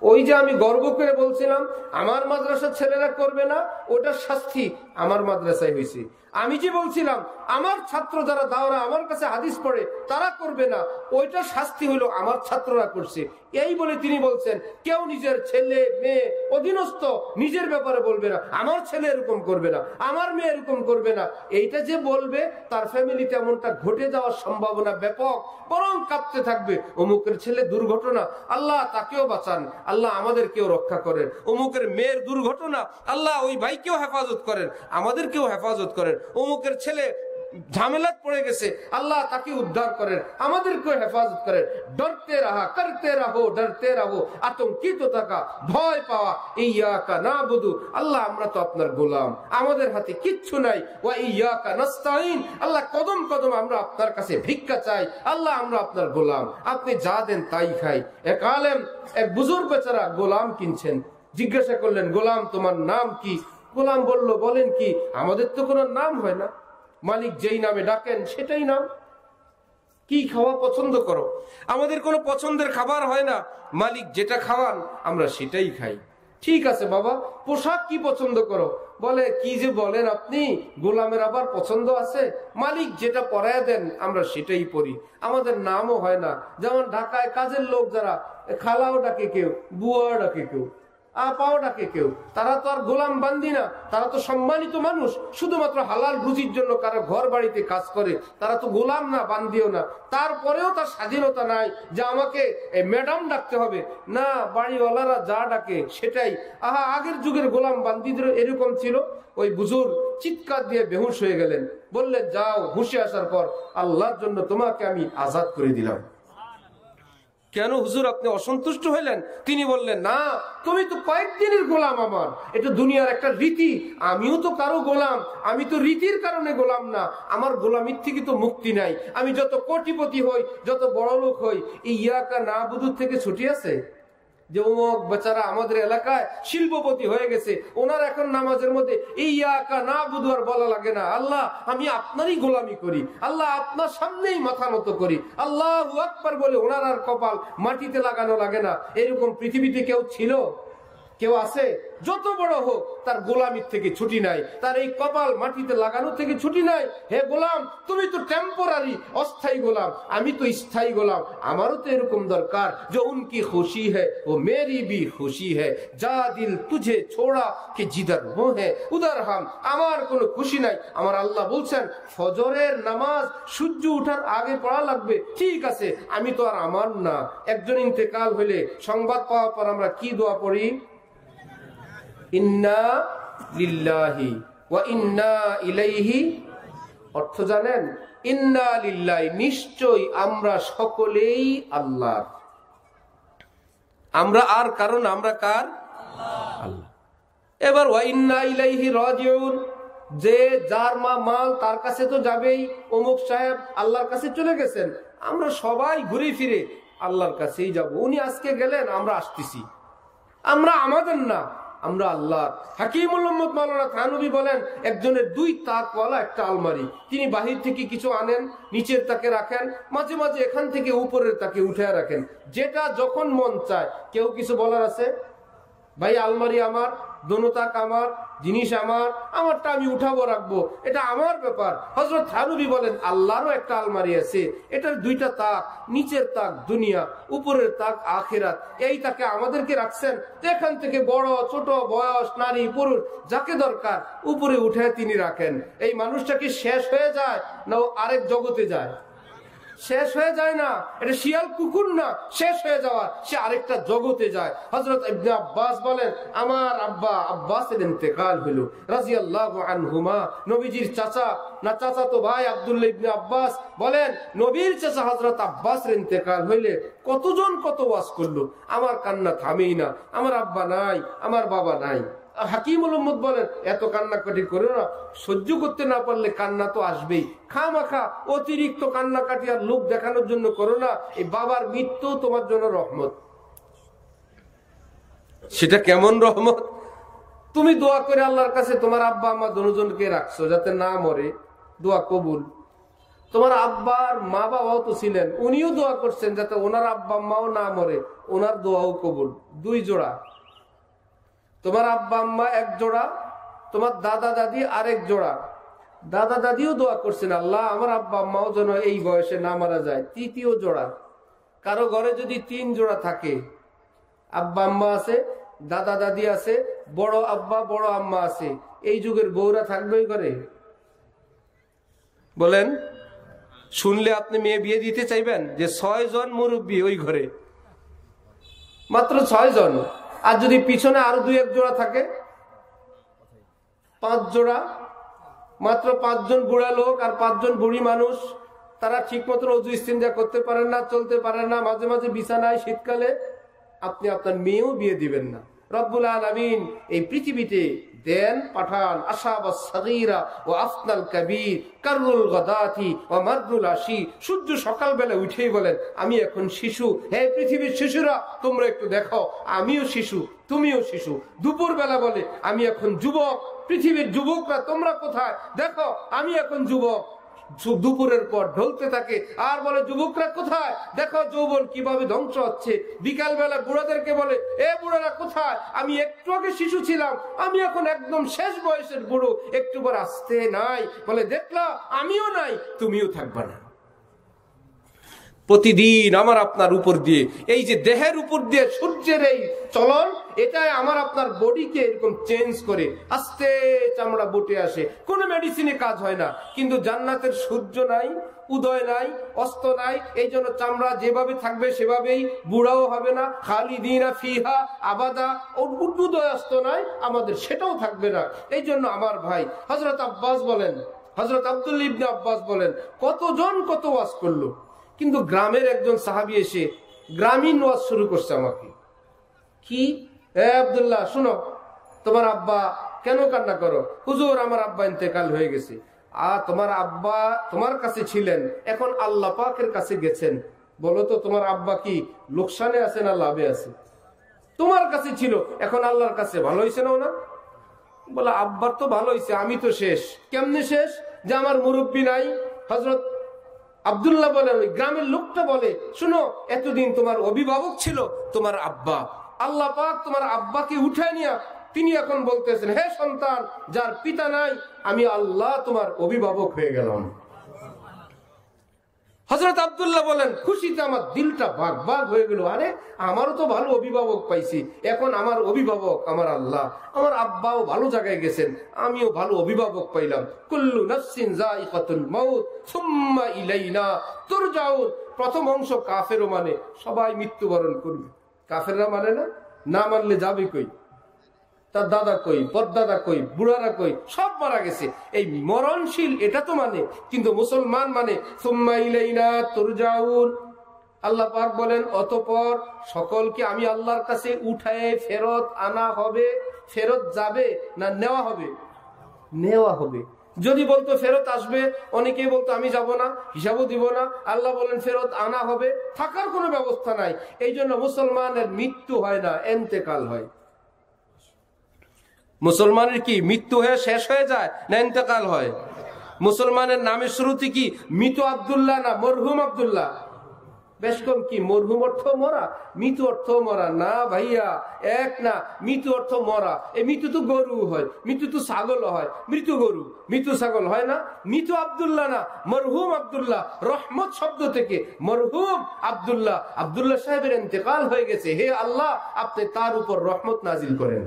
ওই যে আমি গর্ব করে বলছিলাম আমার মাদ্রাসার ছেলেরা করবে না, ওটার শাস্তি আমার মাদ্রাসায় হয়েছে। আমি যে বলছিলাম আমার ছাত্র যারা দাওরা আমার কাছে হাদিস পড়ে তারা করবে না, ওইটার শাস্তি হলো আমার ছাত্ররা করছে। এই বলে তিনি বলছেন কেউ নিজের ছেলে মেয়ে অধীনস্থ নিজের ব্যাপারে বলবে না, আমার ছেলে এরকম করবে না, আমার মেয়ে এরকম করবে না। এইটা যে বলবে তার ফ্যামিলিতে এমনটা ঘটে যাওয়ার সম্ভাবনা ব্যাপক, বরং কাঁপতে থাকবে অমুকের ছেলে দুর্ঘটনা, আল্লাহ তাকেও বাঁচান, আল্লাহ আমাদেরকেও রক্ষা করেন। অমুকের মেয়ের দুর্ঘটনা, আল্লাহ ওই ভাইকেও হেফাজত করেন, আমাদেরকেও হেফাজত করেন। অমুকের ছেলে ঝামেলাত পড়ে গেছে, আল্লাহ তাকে উদ্ধার করেন, আমাদেরকে হেফাজত করেন। ডরতে রাহা করতে রাহো, ডরতে রাহো, আতঙ্কিত থাকা, ভয় পাওয়া। ইয়্যাকা নাবুদু, আল্লাহ আমরা তো আপনার গোলাম, আমাদের হাতে কিচ্ছু নাই। ওয়া ইয়্যাকা নাস্তাইন, আল্লাহ কদম কদম আমরা আপনার কাছে ভিক্ষা চাই। আল্লাহ আমরা আপনার গোলাম, আপনি যা দেন তাই খাই। এক আলেম, এক বুজুর্গ বেচারা গোলাম কিনছেন, জিজ্ঞাসা করলেন, গোলাম তোমার নাম কি? গোলাম বলল, বলেন কি? আমাদের তো কোনো নাম হয় না, মালিক যেই নামে ডাকেন সেটাই নাম। কি খাওয়া পছন্দ করো? আমাদের কোনো পছন্দের খাবার হয় না, মালিক যেটা খাওয়ান আমরা সেটাই খাই। ঠিক আছে বাবা, পোশাক কি পছন্দ করো? বলে, কি যে বলেন আপনি, গোলামের আবার পছন্দ আছে? মালিক যেটা পরায় দেন আমরা সেটাই পরি, আমাদের নামও হয় না। যেমন ঢাকায় কাজের লোক যারা, খালাও ডাকে কেউ, বুয়াও ডাকে কেউ, আপাও ডাকে কেউ, তারা তো আর গোলাম বান্দি না, তারা তো সম্মানিত মানুষ, শুধুমাত্র হালাল রুজির জন্য কারো ঘর বাড়িতে কাজ করে, তারা তো গোলাম না, বান্দিও না। তারপরেও তার স্বাধীনতা নাই যে আমাকে ম্যাডাম ডাকতে হবে, না, বাড়িওয়ালারা যা ডাকে সেটাই। আহা, আগের যুগের গোলাম বান্দিদের এরকম ছিল। ওই বুজুর্গ চিৎকার দিয়ে বেহুশ হয়ে গেলেন, বললেন, যাও, হুঁশে আসার পর আল্লাহর জন্য তোমাকে আমি আজাদ করে দিলাম। কেন হুজুর আপনি অসন্তুষ্ট হইলেন? তিনি বললেন, না, তুমি তো কয়েকদিনের গোলাম আমার, এটা দুনিয়ার একটা রীতি, আমিও তো কারো গোলাম, আমি তো রীতির কারণে গোলাম না, আমার গোলামির থেকে তো মুক্তি নাই। আমি যত কোটিপতি হই, যত বড় লোক হই, ইয়্যাকা নাবুদু থেকে ছুটি আছে? যে অমুক বেচারা আমাদের এলাকায় শিল্পপতি হয়ে গেছে, ওনার এখন নামাজের মধ্যে ইয়্যাকা নাবুদু আর বলা লাগে না, আল্লাহ আমি আপনারই গোলামি করি, আল্লাহ আপনার সামনেই মাথা নত করি, আল্লাহু আকবার বলে ওনার আর কপাল মাটিতে লাগানো লাগে না। এরকম পৃথিবীতে কেউ ছিল? কেউ আছে? যত বড় হোক, তার গোলামির থেকে ছুটি নাই, তার এই কপাল মাটিতে লাগানো থেকে ছুটি নাই। হে গোলাম, তুমি তো টেম্পোরারি, অস্থায়ী গোলাম, আমি তো স্থায়ী গোলাম। আমারও তো এরকম দরকার যে উনকি খুশি হ্যায় ও মেরি ভি খুশি হ্যায়, যা দিল তুঝে ছোড়া কে জিদার হো হ্যায় উদার হাম। আমার কোনো খুশি নাই। আমার আল্লাহ বলছেন, ফজরের নামাজ সূর্য উঠার আগে পড়া লাগবে, ঠিক আছে, আমি তো আর আমার না। একজন ইন্তেকাল হইলে সংবাদ পাওয়ার পর আমরা কি দোয়া পড়ি? ইন্না লিল্লাহি ওয়া ইন্না ইলাইহি। অর্থ জানেন? ইন্না লিল্লাহি, নিশ্চয় আমরা সকলেই আল্লাহর। আমরা আর কারণ, আমরা কার? আল্লাহ। এবার ওয়া ইন্না ইলাইহি রাজিউন, যে যার মাল তার কাছে তো যাবেই, অমুক সাহেব আল্লাহর কাছে চলে গেছেন, আমরা সবাই ঘুরে ফিরে আল্লাহর কাছেই যাব। উনি আজকে গেলেন, আমরা আসতেছি, আমরা আমাদের না, আমরা আল্লাহ। হাকিমুল উম্মত মাওলানা থানভী বলেন, একজনের দুই তাকওয়ালা একটা আলমারি, তিনি বাহির থেকে কিছু আনেন, নিচের তাকে রাখেন, মাঝে মাঝে এখান থেকে উপরের তাকে উঠে রাখেন, যেটা যখন মন চায়। কেউ কিছু বলার আছে? ভাই আলমারি আমার, দোনো তাক আমার, জিনিস আমার, আমারটা আমি উঠাবো রাখবো, এটা আমার ব্যাপার। হযরত থানভী বলেন, আল্লাহরও একটা আলমারি আছে, এটার দুইটা তাক, নিচের তাক দুনিয়া, উপরের তাক আখিরাত। এই তাকে আমাদেরকে রাখছেন, এখান থেকে বড় ছোট, বয়স, নারী পুরুষ, যাকে দরকার উপরে উঠে তিনি রাখেন। এই মানুষটা কি শেষ হয়ে যায় না আরেক জগতে যায়? শেষ হয়ে যায় না, এটা শিয়াল কুকুর না, শেষ হয়ে যাওয়া, সে আরেকটা জগতে যায়। হযরত ইবনে আব্বাস বলেন, আমার আব্বা আব্বাসের ইন্তেকাল হলো রাদিয়াল্লাহু আনহুমা, নবীজির চাচা না চাচাতো ভাই আব্দুল্লাহ ইবনে আব্বাস বলেন, নবীর চাচা হযরত আব্বাসের ইন্তেকাল হইলে কতজন কত ওয়াজ করলো, আমার কান্না থামেই না, আমার আব্বা নাই, আমার বাবা নাই। হাকিমুল উম্মত বলেন, এত কান্নাকাটি করো না, সহ্য করতে না পারলে কান্না তো আসবেই, খামাখা অতিরিক্ত কান্নাকাটি আর লোক দেখানোর জন্য করো না। এই বাবার মৃত্যু তোমার জন্য রহমত। সেটা কেমন রহমত? তুমি দোয়া করে আল্লাহর কাছে তোমার আব্বা আম্মা দুজনকে রাখছো যাতে না মরে, দোয়া কবুল। তোমার আব্বার মা বাবাও তো ছিলেন, উনিও দোয়া করছেন যাতে ওনার আব্বা আম্মাও না মরে, ওনার দোয়াও কবুল। দুই জোড়া, তোমার আব্বা আম্মা এক জোড়া, তোমার দাদা দাদি আরেক জোড়া। দাদা দাদিও দোয়া করছেন, আল্লাহ আমার আব্বা আম্মাও যেন এই বয়সে না মারা যায়। তৃতীয় জোড়া, কারো ঘরে যদি 3 জোড়া থাকে, আব্বা আম্মা আছে, দাদা দাদি আছে, বড় আব্বা বড় আম্মা আছে, এই যুগের বউরা থাকবে ঘরে? বলেন, শুনলে আপনি মেয়ে বিয়ে দিতে চাইবেন? যে 6 জন মুরব্বী ওই ঘরে, মাত্র 6 জন, আর যদি পিছনে আরো 2-1 জোড়া থাকে, 5 জোড়া, মাত্র 5 জন বুড়া লোক আর 5 জন বুড়ি মানুষ, তারা ঠিক মতো অজু ইস্তিনজা করতে পারেন না, চলতে পারেন না, মাঝে মাঝে বিছানায় শীতকালে। আপনি আপনার মেয়েও বিয়ে দিবেন না। রব্বুল আলামিন এই পৃথিবীতে দেন পাঠান আশাবাস সাগীরা ও আফনাল কাবীর কারুল গাদাতি ও মারদুল আশি। সূর্য সকালবেলা উঠেই বলেন আমি এখন শিশু। হে পৃথিবীর শিশুরা তোমরা একটু দেখো, আমিও শিশু, তুমিও শিশু। দুপুর বেলা বলে আমি এখন যুবক। পৃথিবীর যুবকরা তোমরা কোথায়? দেখো আমি এখন যুবক। দুপুরের পর ঢলতে থাকে আর বলে যুবকরা কোথায়? দেখো যৌবন কিভাবে ধ্বংস হচ্ছে। বিকাল বেলা বুড়াদেরকে বলে এ বুড়ারা কোথায়? আমি একটু আগে শিশু ছিলাম, আমি এখন একদম শেষ বয়সের বুড়ো। একটু পর আসতে নাই, বলে দেখলা আমিও নাই, তুমিও থাকবা না। প্রতিদিন আমার আপনার উপর দিয়ে, এই যে দেহের উপর দিয়ে সূর্যের এই চলন, এটাই আমার আপনার বডিকে এরকম চেঞ্জ করে আস্তে চামড়া বটে আসে। কোনো মেডিসিনে কাজ হয় না। কিন্তু জান্নাতের সূর্য নাই, উদয় নাই, অস্ত নাই। এই জন্য চামড়া যেভাবে থাকবে সেভাবেই, বুড়াও হবে না। খালিদিনা ফিহা আবাদা, উদয় অস্ত নাই, আমাদের সেটাও থাকবে না। এই জন্য আমার ভাই হযরত আব্বাস বলেন, হযরত আব্দুল্লাহ ইবনে আব্বাস বলেন, কতজন কত ওয়াজ করলো, কিন্তু গ্রামের একজন সাহাবী এসে গ্রামীণ ওয়াজ শুরু করছে আমাকে। কি? এ আব্দুল্লাহ শুনো, তোমার আব্বা কেন কান্না করো? হুজুর আমার আব্বা ইন্তেকাল হয়ে গেছে। তোমার আব্বা তোমার কাছে ছিলেন, এখন আল্লাহ পাকের কাছে গেছেন। বলো তো তোমার আব্বা কি লোকসানে আছে না লাভে আছে? তোমার কাছে ছিল, এখন আল্লাহর কাছে। ভালো হয়েছে না ওনার? বলে আব্বার তো ভালো হয়েছে, আমি তো শেষ। কেমনে শেষ? যে আমার মুরব্বী নাই। হযরত আব্দুল্লাহ বলেন, ওই গ্রামের লোকটা বলে, শুনো এতদিন তোমার অভিভাবক ছিল তোমার আব্বা, আল্লাহ পাক তোমার আব্বাকে উঠায় নিয়া তিনি এখন বলতেছেন, হে সন্তান যার পিতা নাই, আমি আল্লাহ তোমার অভিভাবক হয়ে গেলাম। হযরত আব্দুল্লাহ বলেন, খুশিতে আমার দিলটা ভাগ ভাগ হয়ে গেল। আরে আমারও তো ভালো অভিভাবক পাইছি, এখন আমার অভিভাবক আমার আল্লাহ। আমার আব্বাও ভালো জায়গায় গেছেন, আমিও ভালো অভিভাবক পাইলাম। কুল্লু নাফসিন যায়িকাতুল মাউত সুম্মা ইলাইনা তুরজাউন। প্রথম অংশ কাফেরও মানে সবাই মৃত্যুবরণ করবে। কাফেররা মানে না, না মানলে যাবে কই? তার দাদা কই, পরদাদা কই, বুড়ারা কই, সব মারা গেছে। এই মরণশীল এটা তো মানে, কিন্তু মুসলমান মানে সুম্মা ইলাইনা তুরজাউন। আল্লাহ পাক বলেন, অতঃপর সকলকে আমি আল্লাহর কাছে উঠায়ে ফেরত আনা হবে। ফেরত যাবে না নেওয়া হবে? নেওয়া হবে। যদি বলতো ফেরত আসবে, অনেকেই বলতো আমি যাব না, হিসাবও দিব না। আল্লাহ বলেন ফেরত আনা হবে, থাকার কোনো ব্যবস্থা নাই। এই জন্য মুসলমানের মৃত্যু হয় না, ইন্তেকাল হয়। মুসলমানের কি মৃত্যু হয়ে শেষ হয়ে যায় না ইন্তেকাল হয়? মুসলমানের নামের শুরুতে কি মৃত আব্দুল্লাহ না মরহুম আব্দুল্লাহ? বেশ কম কি মরহুম অর্থ মরা, মৃত অর্থ মরা? না ভাইয়া, এক না। মৃত অর্থ মরা। এই মৃত্যু তো গরু হয়, মৃত্যু তো ছাগল হয়, মৃত গরু মৃত ছাগল হয় না। মৃত আব্দুল্লাহ না, মরহুম আব্দুল্লাহ। রহমত শব্দ থেকে মরহুম আব্দুল্লাহ, আব্দুল্লাহ সাহেবের ইন্তেকাল হয়ে গেছে, হে আল্লাহ আপনি তার উপর রহমত নাজিল করেন।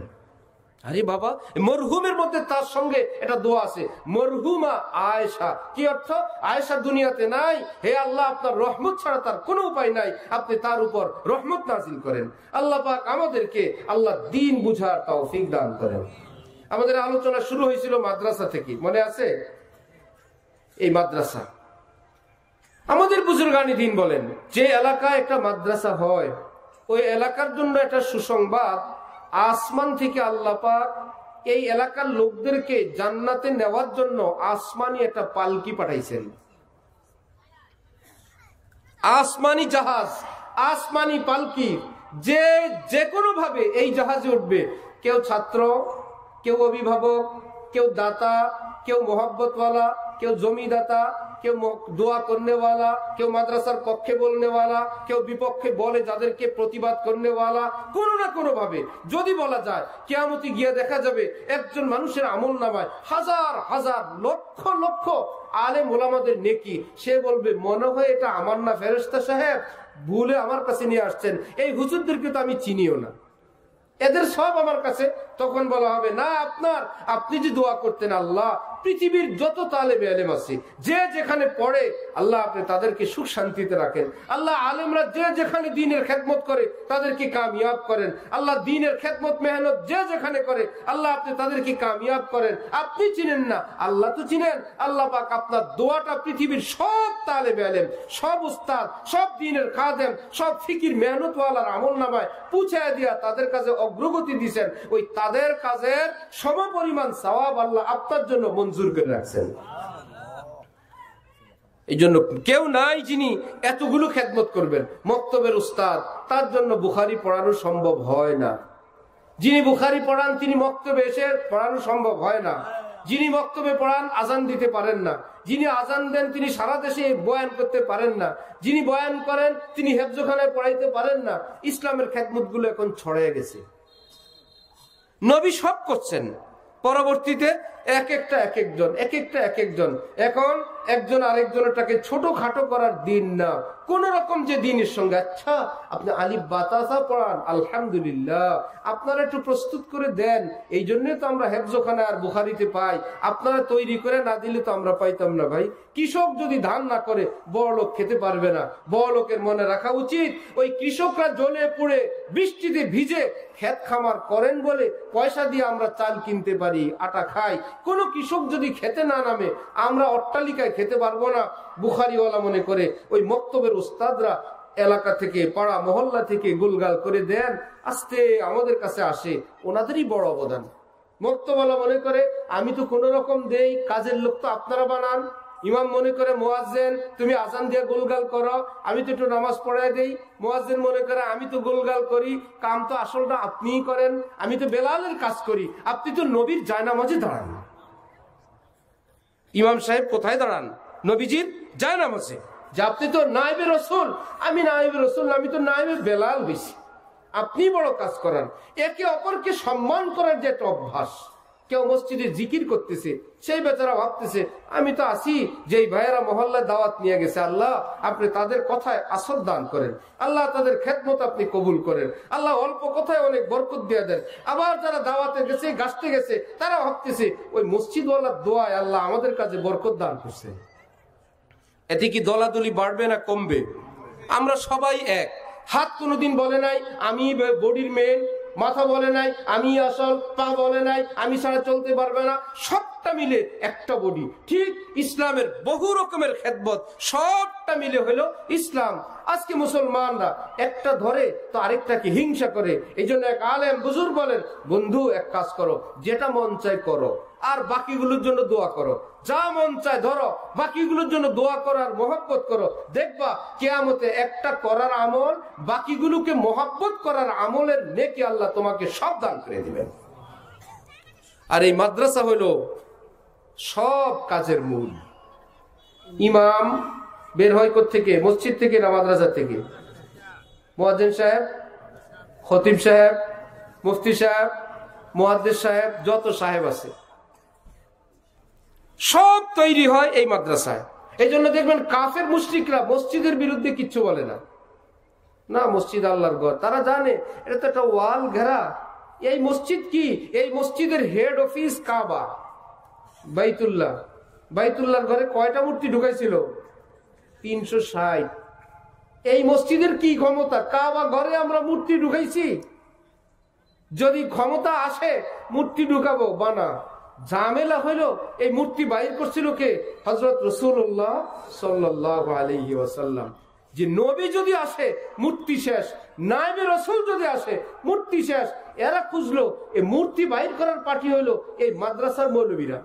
আরে বাবা, মরহুমের মধ্যে তার সঙ্গে এটা দোয়া আছে, মরহুমা আয়েশা। কি অর্থ? আয়েশা দুনিয়াতে নাই, হে আল্লাহ আপনার রহমত ছাড়া তার কোনো উপায় নাই, আপনি তার উপর রহমত নাজিল করেন। আল্লাহ পাক আমাদেরকে আল্লাহ দ্বীন বুঝার তৌফিক দান করেন। আমাদের আলোচনা শুরু হয়েছিল মাদ্রাসা থেকে, মনে আছে? এই মাদ্রাসা আমাদের বুজুর্গানি দ্বীন বলেন, যে এলাকায় একটা মাদ্রাসা হয় ওই এলাকার জন্য একটা সুসংবাদ। আসমান থেকে আল্লাহ পাক এই এলাকার লোকদেরকে জান্নাতে নেওয়ার জন্য আসমানি একটা পালকি পাঠাইছেন। আসমানি জাহাজ, আসমানি পালকি। যে কোনো ভাবে এই জাহাজে উঠবে, কেউ ছাত্র, কেউ অভিভাবক, কেউ দাতা, কেউ মোহব্বতওয়ালা, কেউ জমিদাতা, কেউ দোয়া করনেওয়ালা, কেউ মাদ্রাসার পক্ষে বলনেওয়ালা, কেউ বিপক্ষে বলে যাদেরকে প্রতিবাদ করনেওয়ালা। কোনো না কোনো ভাবে যদি বলা যায়, কিয়ামতে গিয়ে দেখা যাবে একজন মানুষের আমল নামায় হাজার হাজার লক্ষ লক্ষ আলেম ওলামাদের নেকি। সে বলবে মনে হয় এটা আমার না ফেরেশতা সাহেব, ভুলে আমার কাছে নিয়ে আসছেন, এই হুজুরদেরকে তো আমি চিনিও না, এদের সব আমার কাছে। তখন বলা হবে না আপনার, আপনি যে দোয়া করতেন আল্লাহ পৃথিবীর যত তালেবে ইলম আছে যে যেখানে পড়ে আল্লাহ আপনি তাদেরকে সুখ শান্তিতে রাখেন। আল্লাহ আলেমরা যে যেখানে দ্বীনের খেদমত করে তাদেরকে কামিয়াব করেন। আল্লাহ দ্বীনের খেদমত মেহনত যে যেখানে করে আল্লাহ আপনি তাদেরকে কামিয়াব করেন। আপনি চিনেন না, আল্লাহ তো চিনেন। আল্লাহ পাক আপনার দোয়াটা পৃথিবীর সব তালেবে ইলম, সব উস্তাদ, সব দ্বীনের খাদেম, সব ফিকির মেহনতওয়ালার আমলনামায় পৌঁছায় দিয়া তাদের কাছে অগ্রগতি দিয়েছেন। ওই তাদের কাজের সমপরিমাণ সওয়াব আল্লাহ আপনার জন্য মঞ্জুর করে রাখছেন। এই জন্য কেউ নাই যিনি এতগুলো খেদমত করবেন। মক্তবের উস্তাদ, তার জন্য বুখারী পড়ানো সম্ভব হয় না। যিনি বুখারী পড়ান তিনি মক্তবে এসে পড়ানো সম্ভব হয় না। যিনি মক্তবে পড়ান আজান দিতে পারেন না। যিনি আজান দেন তিনি সারা দেশে বয়ান করতে পারেন না। যিনি বয়ান করেন তিনি হেফজখানায় পড়াইতে পারেন না। ইসলামের খেদমত গুলো এখন ছড়িয়ে গেছে। নবী সব করছেন, পরবর্তীতে এক একজন। এখন একজন আরেকজনটাকে ছোট খাটো করার দিন না, কোন রকম যে দিনের সঙ্গে। আচ্ছা আপনি আলিফ বাতাসা পড়ান, আলহামদুলিল্লাহ, আপনারা একটু প্রস্তুত করে দেন, এই জন্যই তো আমরা হেফজখানা আর বুখারীতে পাই। আপনারা তৈরি করে না দিলে তো আমরা পাইতাম না ভাই। কৃষক যদি ধান না করে বড় লোক খেতে পারবে না। বড় লোকের মনে রাখা উচিত ওই কৃষকরা জ্বলে পুড়ে বৃষ্টিতে ভিজে ক্ষেত খামার করেন বলে পয়সা দিয়ে আমরা চাল কিনতে পারি, আটা খাই। কোন কৃষক যদি খেতে না নামে আমরা অট্টালিকায় খেতে পারবো না। বুখারীওয়ালা মনে করে ওই মক্তবের উস্তাদরা এলাকা থেকে, পাড়া মহল্লা থেকে গুলগাল করে দেন, আস্তে আমাদের কাছে আসে, ওনাদেরই বড় অবদান। মক্তবওয়ালা মনে করে আমি তো কোন রকম দেই, কাজের লোক তো আপনারা বানান। ইমাম মনে করে মুয়াজ্জিন তুমি আজান দিয়ে গোলগাল করো, আমি তো একটু নামাজ পড়ায় দেই। মুয়াজ্জিন মনে করে আমি তো গোলগাল করি, কাম তো আসলটা আপনিই করেন। আমি তো বেলালের কাজ করি, আপনি তো নবীর জায়নামাজে দাঁড়ান। ইমাম সাহেব কোথায় দাঁড়ান? নবীজির জায়নামাজে। যে আপনি তো নায়েবে রাসূল, আমি নায়েবে রাসূল, আমি তো নায়েবে বেলাল হইছি, আপনি বড় কাজ করান। একে অপরকে সম্মান করার যে একটা অভ্যাস। কেউ মসজিদে জিকির করতেছে, সেই বেচারা ভাবতেছে আমি তো আসি, যেই ভাইয়েরা মহল্লায় দাওয়াত নিয়ে গেছে, আল্লাহ আপনি তাদের কথায় আসর দান করেন, আল্লাহ তাদের খেদমত আপনি কবুল করেন, আল্লাহ অল্প কথায় অনেক বরকত দিয়ে দেন। আবার যারা দাওয়াতে গেছে, গাছতে গেছে, তারা ভাবতেছে ওই মসজিদওয়ালার দোয়ায় আল্লাহ আমাদের কাছে বরকত দান করছে। এতে কি দলাদলি বাড়বে না কমবে? আমরা সবাই এক। হাত কোনোদিন বলে নাই আমি বডির মেন, মাথা বলে নাই আমি আসল, পা বলে নাই আমি ছাড়া চলতে পারবে না, সবটা মিলে একটা বডি। ঠিক ইসলামের বহু রকমের খেদমত, সবটা মিলে হলো ইসলাম। আজকে মুসলমানরা একটা ধরে তো আরেকটাকে হিংসা করে। এই জন্য এক আলেম বুজুর্গ বলেন, বন্ধু এক কাজ করো, যেটা মন চায় করো আর বাকিগুলোর জন্য দোয়া করো। যা মন চায় ধরো, বাকিগুলোর জন্য দোয়া করো আর মহব্বত করো। দেখবা কিয়ামতে একটা করার আমল বাকিগুলোকে মহব্বত করার আমলের নেকি আল্লাহ তোমাকে সব দান করে দিবেন। আর এই মাদ্রাসা হলো সব কাজের মূল। ইমাম বের হয় থেকে, মসজিদ থেকে না মাদ্রাসা থেকে? মুয়াজ্জিন সাহেব, খতিব সাহেব, মুফতি সাহেব, মুহাদ্দিস সাহেব, যত সাহেব আছে সব তৈরি হয় এই মাদ্রাসায়। এই জন্য দেখবেন কাফের মুশরিকরা মসজিদের বিরুদ্ধে কিচ্ছু বলে না। না, মসজিদ আল্লাহর ঘর, তারা জানে এটা তো একটা ওয়াল ঘেরা। এই মসজিদ কি? এই মসজিদের হেড অফিস কাবা, বাইতুল্লাহ। বাইতুল্লাহর ঘরে কয়টা মূর্তি ঢুকাইছিল? 360। এই মসজিদের কি ক্ষমতা? কাবা ঘরে আমরা মূর্তি ঢুকাইছি। যদি ক্ষমতা আসে মূর্তি ঢুকাবো, বানা। ঝামেলা হইল এই মূর্তি বাইর করছিল কে? হযরত রাসূলুল্লাহ সাল্লাল্লাহু আলাইহি ওয়াসাল্লাম। যে নবী যদি আসে মূর্তি শেষ, নায়েবে রাসূল যদি আসে মূর্তি শেষ। এরা খুঁজলো এই মূর্তি বাইর করার পার্টি হইলো এই মাদ্রাসার মৌলবীরা।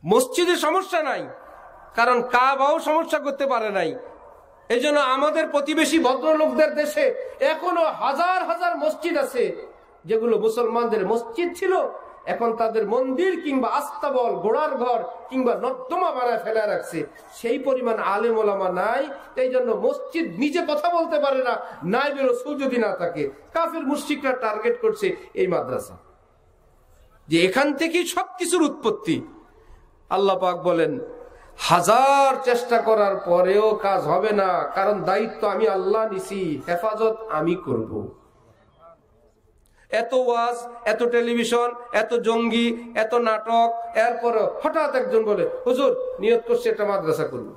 মসজিদে সমস্যা নাই, কারণ কাবাও সমস্যা করতে পারে নাই। এই জন্য আমাদের প্রতিবেশী ভদ্রলোকদের দেশে এখনো হাজার হাজার মসজিদ আছে যেগুলো মুসলমানদের মসজিদ ছিল, এখন তাদের মন্দির কিংবা আস্তাবল, ঘোড়ার ঘর কিংবা নর্দমা বানায় ফেলে রাখছে। সেই পরিমাণ আলেম ওলামা নাই। এই জন্য মসজিদ নিজে কথা বলতে পারে না, নায়েবে রাসূল যদি না থাকে। কাফের মুশরিকরা টার্গেট করছে এই মাদ্রাসা, যে এখান থেকেই সবকিছুর উৎপত্তি। আল্লাহ পাক বলেন হাজার চেষ্টা করার পরেও কাজ হবে না, কারণ দায়িত্ব আমি আল্লাহ নিছি, হেফাজত আমি করব। এত ওয়াজ, এত টেলিভিশন, এত জঙ্গি, এত নাটক, এরপরে হঠাৎ একজন বলে হুজুর নিয়ত করছে একটা মাদ্রাসা করবো।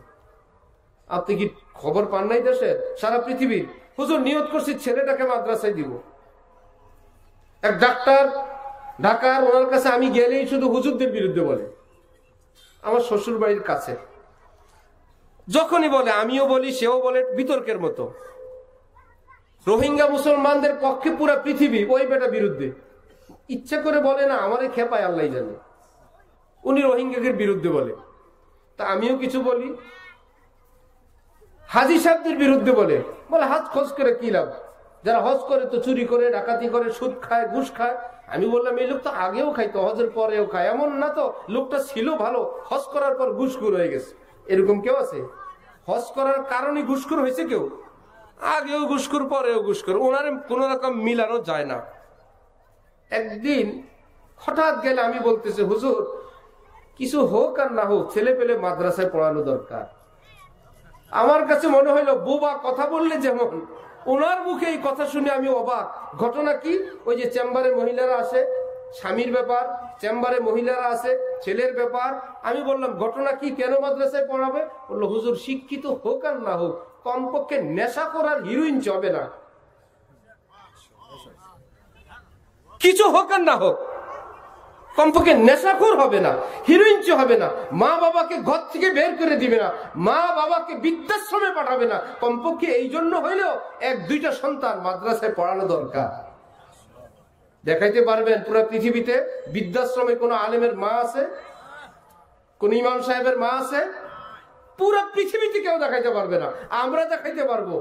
আপনি কি খবর পান নাই দেশের, সারা পৃথিবীর? হুজুর নিয়ত করছি ছেলেটাকে মাদ্রাসায় দিব। এক ডাক্তার ঢাকার, ওনার কাছে আমি গেলেই শুধু হুজুরদের বিরুদ্ধে বলে, আমার শ্বশুর বাড়ির কাছে। যখনই বলে আমিও বলি, সেও বলে, বিতর্কের মতো। রোহিঙ্গা মুসলমানদের পক্ষে পুরো পৃথিবী, ওই বেটা বিরুদ্ধে। ইচ্ছা করে বলে না, আমারে খেপায় আল্লাহ জানে। উনি রোহিঙ্গাদের বিরুদ্ধে বলে, তা আমিও কিছু বলি। হাজি সাহেবদের বিরুদ্ধে বলে হাজ খোঁজ করে কি লাভ? যারা হজ করে তো চুরি করে, ডাকাতি করে, সুদ খায়, ঘুষ খায়। আমি বললাম এই লোক তো আগেও খাইতো, হজের পরেও খায়। এমন না তো লোকটা ছিল ভালো, হজ করার পর ঘুষখোর হয়ে গেছে। এরকম কেউ আছে? হজ করার কারণে ঘুষখোর হয়েছে কেউ? আগেও ঘুষখোর, পরেও ঘুষখোর। ওনারে কোন রকম মিলানো যায় না। একদিন হঠাৎ গেলে আমি বলতেছে হুজুর কিছু হোক আর না হোক ছেলে পেলে মাদ্রাসায় পড়ানো দরকার। আমার কাছে মনে হইলো বোবা কথা বললে যেমন, ওনার মুখে এই কথা শুনে আমি অবাক। ঘটনা কি? ওই যে চেম্বারে মহিলারা আসে, স্বামীর ব্যাপার, চেম্বারে মহিলারা আছে, ছেলের ব্যাপার। আমি বললাম ঘটনা কি, কেন মাদ্রাসায় পড়াবে? বললো হুজুর শিক্ষিত হোক আর না হোক কমপক্ষে নেশা করার হিরোইন চবে না, কিছু হোক আর না হোক কমপক্ষে নেশাখোর হবে না, হিরোইন হবে না, মা বাবাকে ঘর থেকে বের করে দিবে না, মা বাবাকে বৃদ্ধাশ্রমে পাঠাবে না। কমপক্ষে এই জন্য হইলেও এক দুইটা সন্তান মাদ্রাসায় পড়ানো দরকার। দেখাইতে পারবেন পুরো পৃথিবীতে বৃদ্ধাশ্রমে কোন আলেমের মা আছে? কোন ইমাম সাহেবের মা আছে? পুরো পৃথিবীতে কেউ দেখাইতে পারবে না, আমরা দেখাইতে পারবো।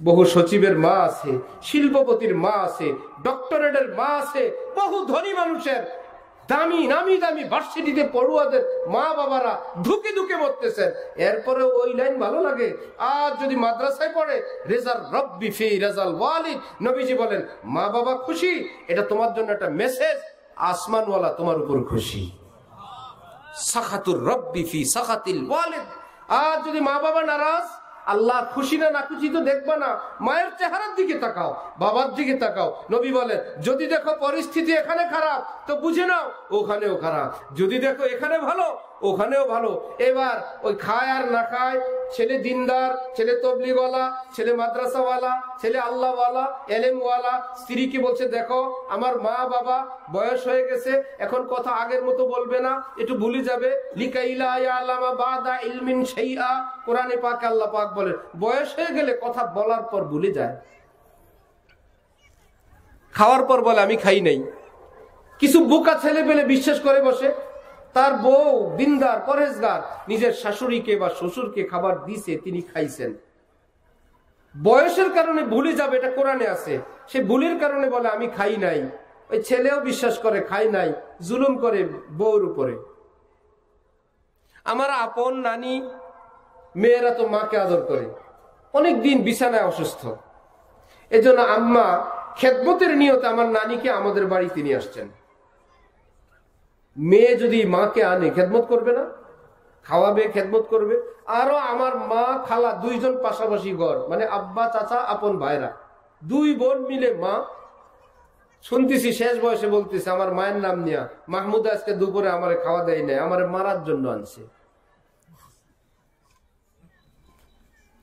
বহু সচিবের মা আছে, শিল্পপতির মা আছে, ডক্টরেটের মা আছে, বহু ধনী মানুষের, দামি নামি দামি ভার্সিটিতে পড়ুয়াদের মা বাবারা ধুকে ধুকে মরতেছেন। এরপরে ওই লাইন ভালো লাগে। আর যদি মাদ্রাসায় পড়ে রেজাল রব্বি ফি রেজাল ওয়ালিদ, নবীজি বলেন মা বাবা খুশি, এটা তোমার জন্য একটা মেসেজ, আসমানওয়ালা তোমার উপর খুশি। সাখাতুর রব্বি ফি সাখাতিল ওয়ালিদ। আর যদি মা বাবা নারাজ, আল্লাহ খুশি না না খুশি তো দেখবা না, মায়ের চেহারার দিকে তাকাও, বাবার দিকে তাকাও। নবী বলেন যদি দেখো পরিস্থিতি এখানে খারাপ তো বুঝে নাও ওখানেও খারাপ, যদি দেখো এখানে ভালো ওখানেও ভালো। এবার ওই খায় আর না খায়, ছেলে দিনদার, ছেলে তবলিগওয়ালা, ছেলে মাদ্রাসাওয়ালা, ছেলে আল্লাহওয়ালা, এলেমওয়ালা, স্ত্রীকে বলছে দেখো আমার মা বাবা বয়স হয়ে গেছে, এখন কথা আগের মতো বলবে না, একটু ভুলে যাবে। লিকাইলা ইয়ালামা বাদা ইলমিন শাইআ, কোরআনে পাকে আল্লাহ পাক বলেন বয়স হয়ে গেলে কথা বলার পর ভুলে যায়। খাওয়ার পর বলে আমি খাই নাই। কিছু বোকা ছেলে পেলে বিশ্বাস করে বসে, তার বউ দিনদার পরহেজগার, নিজের শাশুড়িকে বা শ্বশুরকে খাবার দিছে, তিনি খাইছেন, বয়সের কারণে ভুলে যাবে, এটা কোরআনে আছে। সে ভুলের কারণে বলে আমি খাই নাই। ওই ছেলেও বিশ্বাস করে খাই নাই, জুলুম করে বউর উপরে। আমার আপন নানি মেয়েরা তো মাকে আদর করে, অনেকদিন বিছানায় অসুস্থ, এজন্য আম্মা খেদমতের নিয়তে আমার নানিকে আমাদের বাড়িতে নিয়ে আসছেন। মেয়ে যদি মাকে আনে খেদমত করবে না? খাওয়াবে, খেদমত করবে। আরো আমার মা খালা দুইজন পাশাপাশি ঘর, মানে আব্বা চাচা আপন ভাইরা, দুই বোন মিলে মা। শুনতেছি শেষ বয়সে বলতেছে আমার মায়ের নাম নিয়া মাহমুদ আজকে দুপুরে আমারে খাওয়া দেয় নাই, আমারে মারার জন্য আনছে।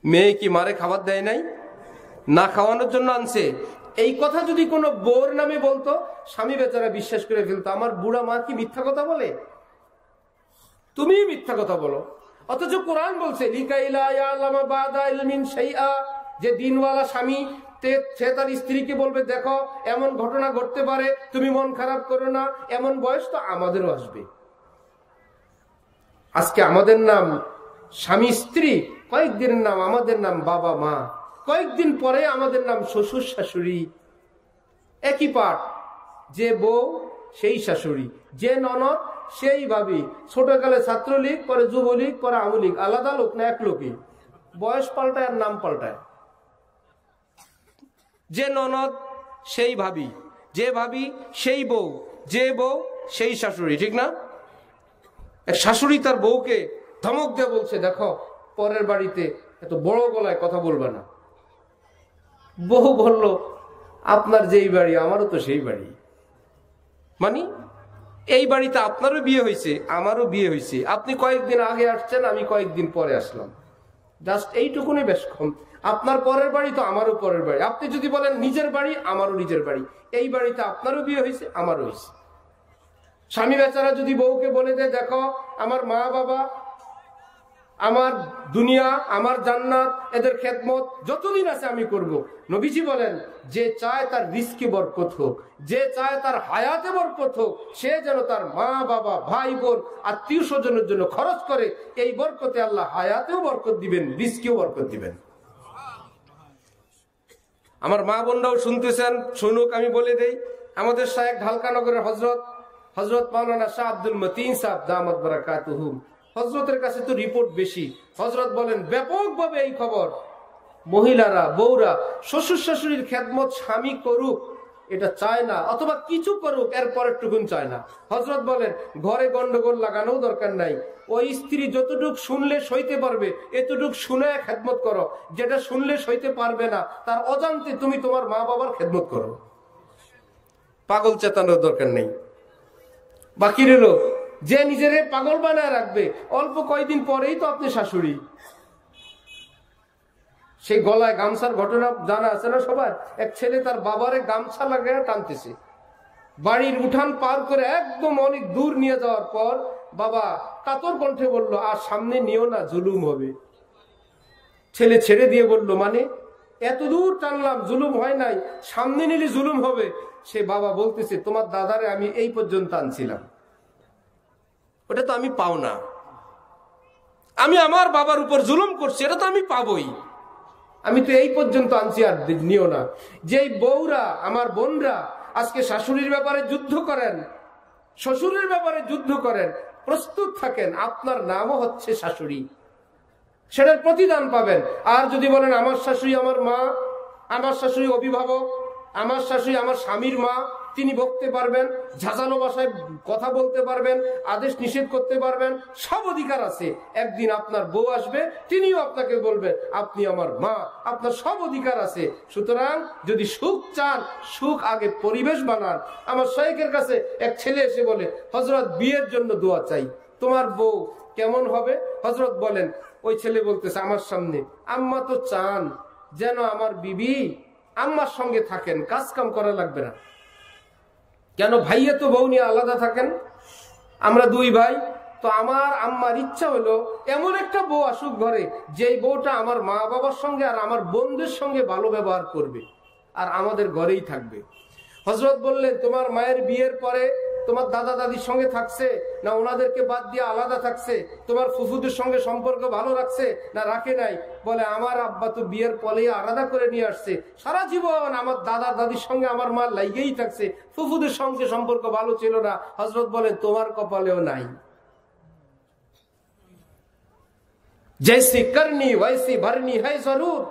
মেয়ে কি মারে খাবার দেয় নাই, না খাওয়ানোর জন্য আনছে? এই কথা যদি কোনো বোর নামে বলতো, স্বামী বেচারা বিশ্বাস করে ফেলতো আমার বুড়া মা কি মিথ্যা কথা বলে, তুমি মিথ্যা কথা বলো। অথচ কোরআন বলছে লিকাইলা ইয়ালামা বাদা ইলমিন শাইআ, যে দিনওয়ালা স্বামী সে তার স্ত্রীকে বলবে দেখো এমন ঘটনা ঘটতে পারে, তুমি মন খারাপ করো না। এমন বয়স তো আমাদেরও আসবে। আজকে আমাদের নাম স্বামী স্ত্রী, কয়েকদিনের নাম আমাদের নাম বাবা মা, কয়েকদিন পরে আমাদের নাম শ্বশুর শাশুড়ি। একই পাঠ, যে বউ সেই শাশুড়ি, যে ননদ সেই ভাবি। ছোটকালে ছাত্রলীগ, পরে যুবলীগ, পরে আওয়ামী লীগ, আলাদা লোক না এক লোকই, বয়স পাল্টায় আর নাম পাল্টায়। যে ননদ সেই ভাবি, যে ভাবি সেই বউ, যে বউ সেই শাশুড়ি, ঠিক না? এক শাশুড়ি তার বউকে ধমক দিয়ে বলছে দেখো পরের বাড়িতে এত বড় গলায় কথা বলবে না। বউ বলল আপনার যেই বাড়ি আমারও তো সেই বাড়ি, মানে এই বাড়িতে আপনারও বিয়ে হয়েছে আমারও বিয়ে হয়েছে, আপনি কয়েকদিন আগে আসছেন আমি কয়েকদিন পরে আসলাম, জাস্ট এইটুকুনি বেশ কম। আপনার পরের বাড়ি তো আমারও পরের বাড়ি। আপনি যদি বলেন নিজের বাড়ি, আমারও নিজের বাড়ি। এই বাড়িতে আপনারও বিয়ে হয়েছে আমারও হয়েছে। স্বামী বেচারা যদি বউকে বলে দেয়, দেখো আমার মা বাবা, আমার দুনিয়া, আমার জান্নাত, এদের খেদমত যতদিন আছে আমি করব। নবীজি বলেন, যে চায় তার রিজকে বরকত হোক, যে চায় তার হায়াতে বরকত হোক, সে যেন তার মা বাবা ভাই বোন আত্মীয় স্বজনের জন্য খরচ করে। এই বরকতে আল্লাহ হায়াতেও বরকত দিবেন, রিজকেও বরকত দিবেন। আমার মা বোনরাও শুনতেছেন, শুনুক, আমি বলে দেই। আমাদের শায়েখ ঢালকানগরের হজরত মাওলানা শাহ আব্দুল মতিন সাহেব দামাত বারাকাতুহুম, হজরতের কাছে তো রিপোর্ট বেশি। হজরত বলেন, ব্যাপকভাবে এই খবর, মহিলারা বউরা শ্বশুর শাশুড়ির খেদমত স্বামী করুক এটা চায় না, অথবা কিছু করুক এরপর একটুকুন চায় না। হজরত বলেন, ঘরে গন্ডগোল লাগানো দরকার নাই, ওই স্ত্রী যতটুক শুনলে সইতে পারবে এতটুক শুনে খেদমত করো, যেটা শুনলে সইতে পারবে না তার অজান্তে তুমি তোমার মা বাবার খেদমত করো। পাগল চেতানোর দরকার নেই। বাকি রইল যে নিজেরে পাগল বানায় রাখবে, অল্প কয়দিন পরেই তো আপনি শাশুড়ি। সেই গলায় গামছার ঘটনা জানা আছে না সবার? এক ছেলে তার বাবারে গামছা লাগায় টানতেছে, বাড়ির উঠান পার করে একদম অনেক দূর নিয়ে যাওয়ার পর বাবা কাতর কণ্ঠে বলল, আর সামনে নিও না, জুলুম হবে। ছেলে ছেড়ে দিয়ে বলল, মানে এত দূর টানলাম, জুলুম হয় নাই, সামনে নিলে জুলুম হবে। সে বাবা বলতেছে, তোমার দাদারে আমি এই পর্যন্ত আনছিলাম, ওটা তো আমি পাও না, আমি আমার বাবার উপর জুলুম করছি, এটা তো আমি পাবই, আমি তো এই পর্যন্ত আনছি, আর নিও না। যেই বউরা আমার বোনরা আজকে শাশুড়ির ব্যাপারে যুদ্ধ করেন, শ্বশুরের ব্যাপারে যুদ্ধ করেন, প্রস্তুত থাকেন, আপনার নামও হচ্ছে শাশুড়ি, সেটার প্রতিদান পাবেন। আর যদি বলেন আমার শাশুড়ি আমার মা, আমার শাশুড়ি অভিভাবক, আমার শাশুড়ি আমার স্বামীর মা, তিনি বকতে পারবেন, ঝাঁঝালো ভাষায় কথা বলতে পারবেন, আদেশ নিষেধ করতে পারবেন, সব অধিকার আছে। একদিন আপনার বউ আসবে, তিনিও আপনাকে বলবেন আপনি আমার মা, আপনার সব অধিকার আছে। সুতরাং যদি সুখ চান, সুখ আগে পরিবেশ বানান। আমার শাইখের কাছে এক ছেলে এসে বলে, হযরত বিয়ের জন্য দোয়া চাই, তোমার বউ কেমন হবে? হযরত বলেন, ওই ছেলে বলতেছে আমার সামনে, আম্মা তো চান যেন আমার বিবি আম্মার সঙ্গে থাকেন, কাজ কাম করা লাগবে না। কেন? ভাইয়া তো বউ নিয়ে আলাদা থাকেন, আমরা দুই ভাই, তো আমার আম্মার ইচ্ছা হলো এমন একটা বউ আসুক ঘরে, যেই বউটা আমার মা বাবার সঙ্গে আর আমার বোনদের সঙ্গে ভালো ব্যবহার করবে আর আমাদের ঘরেই থাকবে। হযরত বললেন, তোমার মায়ের বিয়ের পরে তোমার দাদা দাদির সঙ্গে থাকছে না ওনাদেরকে বাদ দিয়ে আলাদা থাকছে? তোমার ফুফুদের সঙ্গে সম্পর্ক ভালো রাখছে না রাখে নাই? বলে, আমার আব্বা তো বিয়ের পরে আলাদা করে নিয়ে আসছে, সারা জীবন আমার দাদা দাদির সঙ্গে আমার মা লাইগেই থাকছে, ফুফুদের সঙ্গে সম্পর্ক ভালো ছিল না। হযরত বলেন, তোমার কপালেও নাই। জৈসি করনি ওয়াইসি ভরনি হ্যায় জরুর,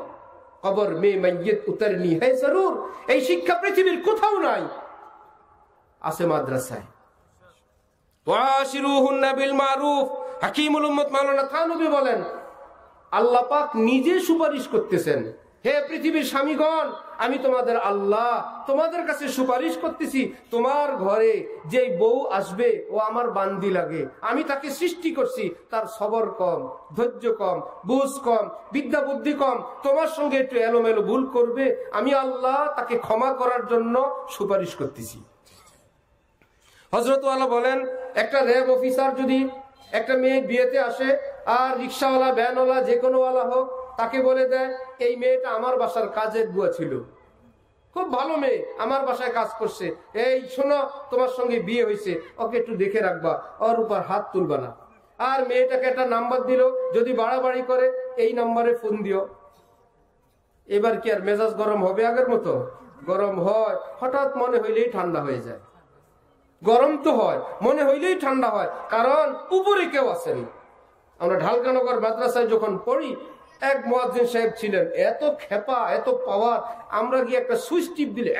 কবর মে মাইয়িত উতরনি হ্যায় জরুর। এই শিক্ষা পৃথিবীর কোথাও নাই, আছে মাদ্রাসায়। ওয়াশিরুহুন্না বিল মারুফ। হাকিমুল উম্মত মাওলানা থানভী বলেন, আল্লাহ পাক নিজে সুপারিশ করতেছেন, হে পৃথিবীর স্বামীগণ, আমি তোমাদের আল্লাহ তোমাদের কাছে সুপারিশ করতেছি, তোমার ঘরে যে বউ আসবে ও আমার বান্দি লাগে, আমি তাকে সৃষ্টি করছি, তার সবর কম, ধৈর্য কম, বুঝ কম, বিদ্যা বুদ্ধি কম, তোমার সঙ্গে একটু এলোমেলো ভুল করবে, আমি আল্লাহ তাকে ক্ষমা করার জন্য সুপারিশ করতেছি। হযরত ওয়ালা বলেন, একটা র্যাব অফিসার যদি একটা মেয়ে বিয়েতে আসে আর রিক্সাওয়ালা ভ্যানওয়ালা যে কোনো ওয়ালা হোক তাকে বলে দেয়, এই মেয়েটা আমার বাসার কাজের বুয়া ছিল, খুব ভালো মেয়ে, আমার বাসায় কাজ করছে, এই শোনো তোমার সঙ্গে বিয়ে হয়েছে, ওকে একটু দেখে রাখবা, ওর উপর হাত তুলবা না। আর মেয়েটাকে একটা নাম্বার দিল, যদি বাড়াবাড়ি করে এই নাম্বারে ফোন দিও। এবার কি আর মেজাজ গরম হবে? আগের মতো গরম হয়, হঠাৎ মনে হইলেই ঠান্ডা হয়ে যায়। গরম তো হয়, মনে হইলেই ঠান্ডা হয়, কারণ উপরে কেউ আছেন। আমরা ঢালকানগর মাদ্রাসায় যখন পড়ি, এক মুয়াজ্জিন সাহেব ছিলেন, এত খেপা, এত পাওয়ার, আমরা গিয়ে একটা সুইচ টিপ দিলে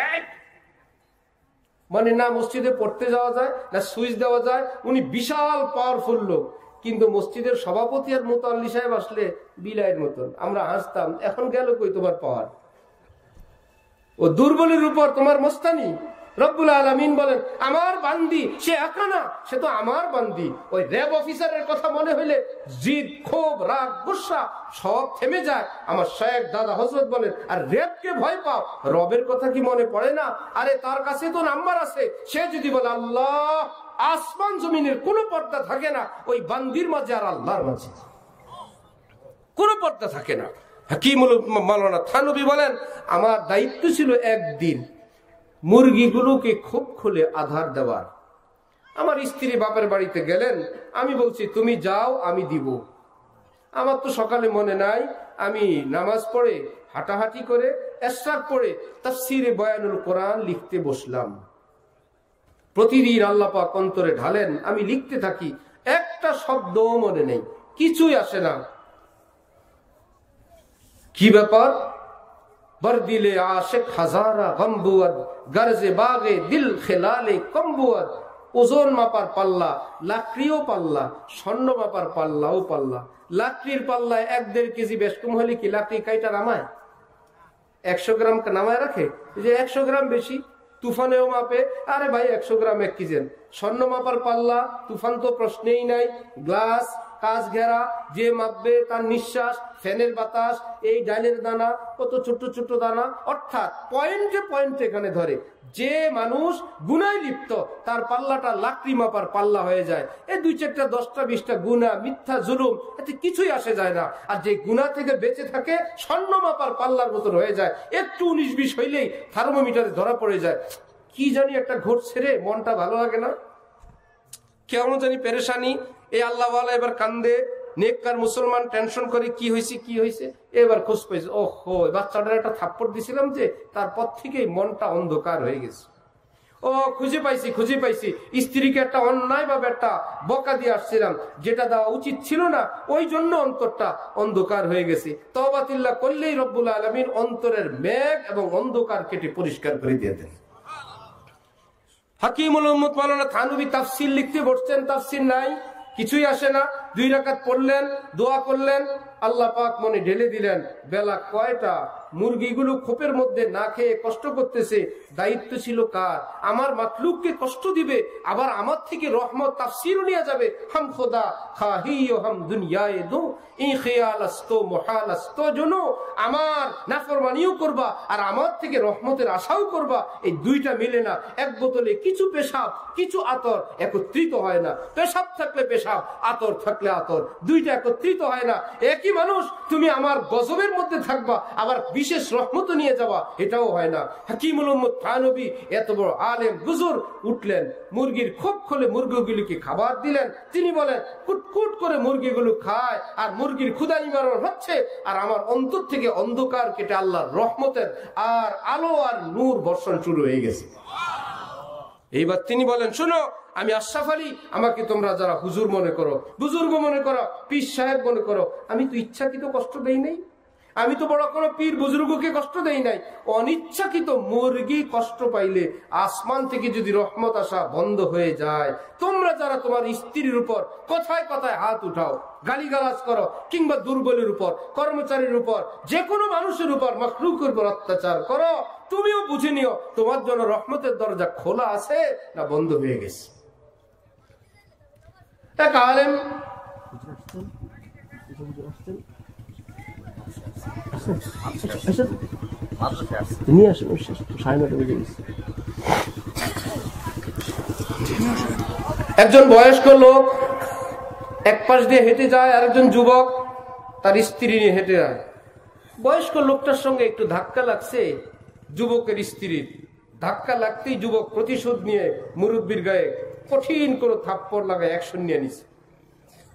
মানে না মসজিদে পড়তে যাওয়া যায় না সুইচ দেওয়া যায়। উনি বিশাল পাওয়ারফুল লোক, কিন্তু মসজিদের সভাপতি আর মুতাল্লি সাহেব আসলে বিলাইয়ের মতন। আমরা হাসতাম, এখন গেল কই তোমার পাওয়ার? ও দুর্বলের উপর তোমার মস্তানি। রব্বুল আলামিন বলেন আমার বান্দি সে একা না, সে তো আমার বান্দি। ওই র্যাব অফিসারের কথা মনে হইলে জিদ, ক্ষোভ, রাগ, গুসা সব থেমে যায়। আমার শেখ দাদা হযরত বলেন আর র্যাবকে ভয় পাও, রবের কথা কি মনে পড়ে না? আরে তার কাছে তো নাম্বার আছে। সে যদি বলে আল্লাহ, আসমান জমিনের কোনো পর্দা থাকে না ওই বান্দির মাঝে আর আল্লাহর মাঝে, কোনো পর্দা থাকে না। হাকিমুল মাওলানা থানভী বলেন আমার দায়িত্ব ছিল একদিন মুরগিগুলোকে খুব খুলে আধার দেওয়ার। আমার স্ত্রী বাপের বাড়িতে গেলেন, আমি বলছি তুমি যাও আমি দিব। আমার তো সকালে মনে নাই, আমি নামাজ পড়ে হাঁটাহাঁটি করে ইশরাক পড়ে তাফসীরে বয়ানুল কোরআন লিখতে বসলাম। প্রতিদিন আল্লাহ পাক অন্তরে ঢালেন, আমি লিখতে থাকি, একটা শব্দও মনে নেই, কিছুই আসে না। কি ব্যাপার? বরদিলে আশিক হাজারা গম্বুয়াদ, গরজে বাগে দিল খেলালে কম্বুয়াদ। ওজন মাপার পাল্লা, লাকড়িও পাল্লা, স্বর্ণ মাপার পাল্লাও পাল্লা। লাকড়ির পাল্লায় 1-1.5 কেজি বেশ কম হলে কি লাকড়ি কাইটা নামায়? 100 গ্রাম নামায় রাখে? যে 100 গ্রাম বেশি, তুফানেও মাপে। আরে ভাই 100 গ্রাম 1 কেজি। স্বর্ণ মাপার পাল্লা, তুফান তো প্রশ্নেই নাই। গ্লাস কাজ ঘেরা, যে মাপবে তার নিঃশ্বাস, ফ্যানের বাতাস, এই ডাইলের দানা, কত ছোট ছোট দানা। অর্থাৎ পয়েন্টে পয়েন্টে এখানে ধরে। যে মানুষ গুনায় লিপ্ত তার পাল্লাটা লাকড়ি মাপার পাল্লা হয়ে যায়। এই 2-4টা 10টা 20টা গুনাহ, মিথ্যা, জুলুম, এতে কিছুই আসে যায় না। আর যে গুনাহ থেকে বেঁচে থাকে স্বর্ণ মাপার পাল্লার মতো হয়ে যায়। একটু 19-20 হইলেই থার্মোমিটারে ধরা পড়ে যায়। কি জানি একটা ঘটছে রে, মনটা ভালো লাগে না, কেমন জানি পেরেশানি। এই আল্লাহওয়ালা এবার কান্দে, নেককার মুসলমান টেনশন করে কি হয়েছে কি হয়েছে। এবার খোঁজ পাইছে, ওহো বাচ্চাটার একটা থাপ্পড় দিছিলাম যে, তারপর থেকেই মনটা অন্ধকার হয়ে গেছে। ও খুঁজে পাইছি স্ত্রীকে একটা অন্যায় ভাবে একটা বকা দিয়ে আসছিলাম, যেটা দেওয়া উচিত ছিল না, ওই জন্য অন্তরটা অন্ধকার হয়ে গেছে। তওবাতিল্লাহ করলেই রব্বুল আলামিন অন্তরের মেঘ এবং অন্ধকার কেটে পরিষ্কার করে দিয়ে দেন। হাকিমুল উম্মত মাওলানা থানভী তাফসীর লিখতে বসছেন, তাফসীর নাই, কিছুই আসে না। 2 রাকাত পড়লেন, দোয়া করলেন, আল্লাহ পাক মনে ঢেলে দিলেন। বেলা কয়টা, মুরগিগুলো খোপের মধ্যে না খেয়ে কষ্ট করতেছে। দায়িত্ব ছিল কার? আমার মাখলুককে কষ্ট দিবে, আবার আমার থেকে রহমত তাফসীরও নিয়ে যাবে। হাম খোদা খাহি ও হাম দুনিয়ায়ে দো, এই খেয়াল আস্তো মহাল আস্তো জনো, আমার নাফরমানিও করবা আর আমার থেকে রহমতের আশাও করবা। এই দুইটা মিলে না। এক বোতলে কিছু পেশাব কিছু আতর একত্রিত হয় না। পেশাব থাকলে পেশাব, আতর থাকলে আতর, দুইটা একত্রিত হয় না। একই মানুষ, তুমি আমার গজবের মধ্যে থাকবা আবার বিশেষ রহমত নিয়ে যাওয়া, এটাও হয় না। হাকিমুল উম্মত থানভী এত বড় আলেম বুজুর উঠলেন, মুরগির খোপ খুলে মুরগিগুলিকে খাবার দিলেন। তিনি বলেন কুটকুট করে মুরগিগুলো খায় আর মুরগির ক্ষুধা নিবারণ হচ্ছে, আর আমার অন্তর থেকে অন্ধকার কেটে আল্লাহর রহমতের আর আলো আর নূর বর্ষণ শুরু হয়ে গেছে। এইবার তিনি বলেন শোনো, আমি আশরাফ আলী, আমাকে তোমরা যারা হুজুর মনে করো, বুজুর্গ মনে করো, পীর সাহেব মনে করো, আমি তো ইচ্ছাকৃত কষ্ট দেই নাই। আমি তো বড় কোনো পীর বুজুর্গকে কষ্ট দেই নাই। অনিচ্ছাকৃত মুরগি কষ্ট পাইলে আসমান থেকে যদি রহমত আসা বন্ধ হয়ে যায়, তোমরা যারা তোমার স্ত্রীর উপর কথায় কথায় হাত উঠাও, গালিগালাজ করো, কিংবা দুর্বলের উপর, কর্মচারীর উপর, যে কোনো মানুষের উপর, মাখলুকের উপর অত্যাচার করো, তুমিও বুঝে নিও তোমার জন্য রহমতের দরজা খোলা আছে না বন্ধ হয়ে গেছে। এক আলেম একজন বয়স্ক লোক এক পাশ দিয়ে হেঁটে যায়, আরেকজন যুবক তার স্ত্রী নিয়ে হেঁটে যায়। বয়স্ক লোকটার সঙ্গে একটু ধাক্কা লাগছে যুবকের স্ত্রীর। ধাক্কা লাগতেই যুবক প্রতিশোধ নিয়ে মুরব্বীর গায়ে কঠিন করে থাপ্পড় লাগায় অ্যাকশন নিয়ে নিছে।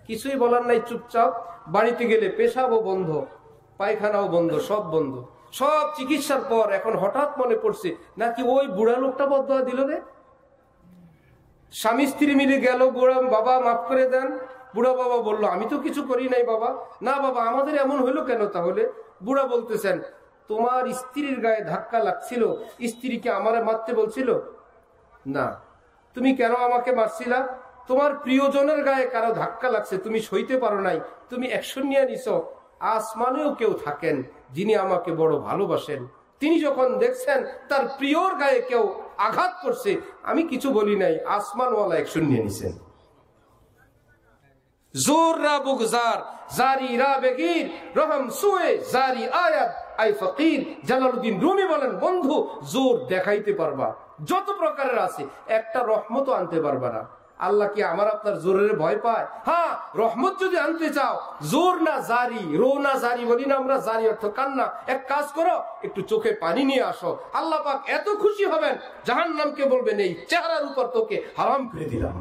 কিছুই বলার নাই, চুপচাপ। বাড়িতে গেলে পেশাবও বন্ধ, পায়খানাও বন্ধ, সব বন্ধ। সব চিকিৎসার পর এখন হঠাৎ মনে পড়ছে নাকি ওই বুড়া লোকটা বদয়া দিল রে। স্বামী স্ত্রী মিলে গেল, বুড়া বাবা মাফ করে দেন। বুড়া বাবা বলল আমি তো কিছু করি নাই বাবা। না বাবা, আমাদের এমন হইলো কেন তাহলে? বুড়া বলতেছেন তোমার স্ত্রীর গায়ে ধাক্কা লাগছিল, স্ত্রীকে আমারে মারতে বলছিল না, তুমি কেন আমাকে মারছিলা? তোমার প্রিয়জনের গায়ে কারো ধাক্কা লাগছে, তুমি সইতে পারো নাই, তুমি অ্যাকশন নিয়ে নিছো। আসমানেও কেউ থাকেন যিনি আমাকে বড় ভালোবাসেন, তিনি যখন দেখছেন তার প্রিয়র গায়ে কেউ আঘাত করছে, আমি কিছু বলি নাই, আসমানওয়ালা অ্যাকশন নিয়ে নিছেন। জোর রা বুগজার জারি রা বেগির রহম সুয়ে জারি আয়াত আই ফকির। জালালউদ্দিন রুমি বলেন, বন্ধু জোর দেখাইতে পারবা যত প্রকারের আছে, একটা রহমত আনতে পারবা না। আল্লাহ কি আমার আপনার জোরের ভয় পায়? হ্যাঁ, রহমত যদি আনতে চাও, জোর না জারি, রো না জারি বলি না আমরা, জারি অর্থ কান্না। এক কাজ করো, একটু চোখে পানি নিয়ে আসো, আল্লাহ পাক এত খুশি হবেন, জাহান্নামকে বলবেন এই চেহারার উপর তোকে হারাম করে দিলাম।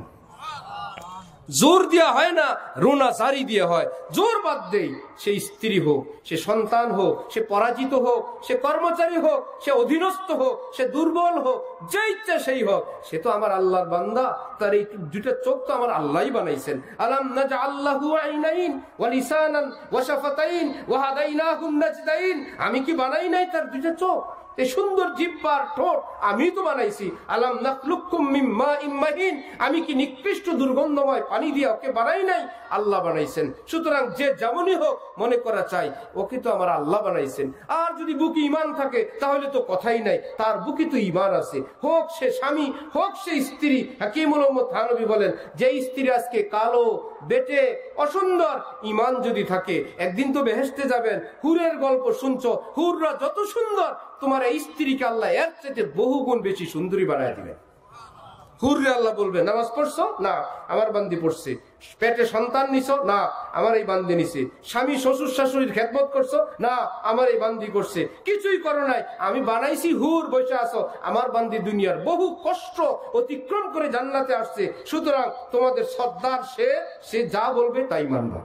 জোর দিয়া হয় না, রোনা জারি দিয়ে হয়। জোর বাদ দেই, সে স্ত্রী হোক, সে সন্তান হোক, সে পরাজিত হোক, সে কর্মচারী হোক, সে অধীনস্থ হোক, সে দুর্বল হোক, যে ইচ্ছা সেই হোক, সে তো আমার আল্লাহর বান্দা। তার এই দুটা চোখ তো আমার আল্লাহই বানাইছেন। আলাম নাজআল্লাহু আইনাইন ওয়া লিসানান ওয়া শাফাতাইন ওয়া হাদাইনাহুন নাজদাইন। আমি কি বানাই নাই তার দুটা চোখ, এই সুন্দর জিহ্বার ঠোঁট আমি তো বানাইছি। আলাম নাখলুকুম মিন মাইন মাহিন। আমি কি নিকৃষ্ট দুর্গন্ধময় পানি দিয়ে ওকে বানাই নাই? আল্লাহ বানাইছেন। সুতরাং যে যেমনই হোক মনে করা চাই ওকে তো আমার আল্লাহ বানাইছেন। আর যদি বুকে ঈমান থাকে তাহলে তো কথাই নাই, তার বুকে তো ঈমান আছে। হোক সে স্বামী, হোক সে স্ত্রী। হাকিমুল উম্মত থানভী বলেন, যে স্ত্রী আজকে কালো, বেটে, অসুন্দর, ঈমান যদি থাকে একদিন তো বেহেশতে যাবেন। হুরের গল্প শুনছো, হুররা যত সুন্দর, তোমার এই স্ত্রীকে আল্লাহ এর চাইতে বহু গুণ বেশি সুন্দরী বানায় দিবেন। হুররে আল্লাহ বলবে, নামাজ পড়ছো? না, আমার বান্দি পড়ছে। পেটে সন্তান নিছো? না, আমার এই বান্দি নিছে। স্বামী শ্বশুর শাশুড়ির খেদমত করছো? না, আমার এই বান্দি করছে। কিছুই করো নাই, আমি বানাইছি হুর, বসে আছো। আমার বান্দি দুনিয়ার বহু কষ্ট অতিক্রম করে জান্নাতে আসছে। সুতরাং তোমাদের সর্দার সে যা বলবে তাই মানবা।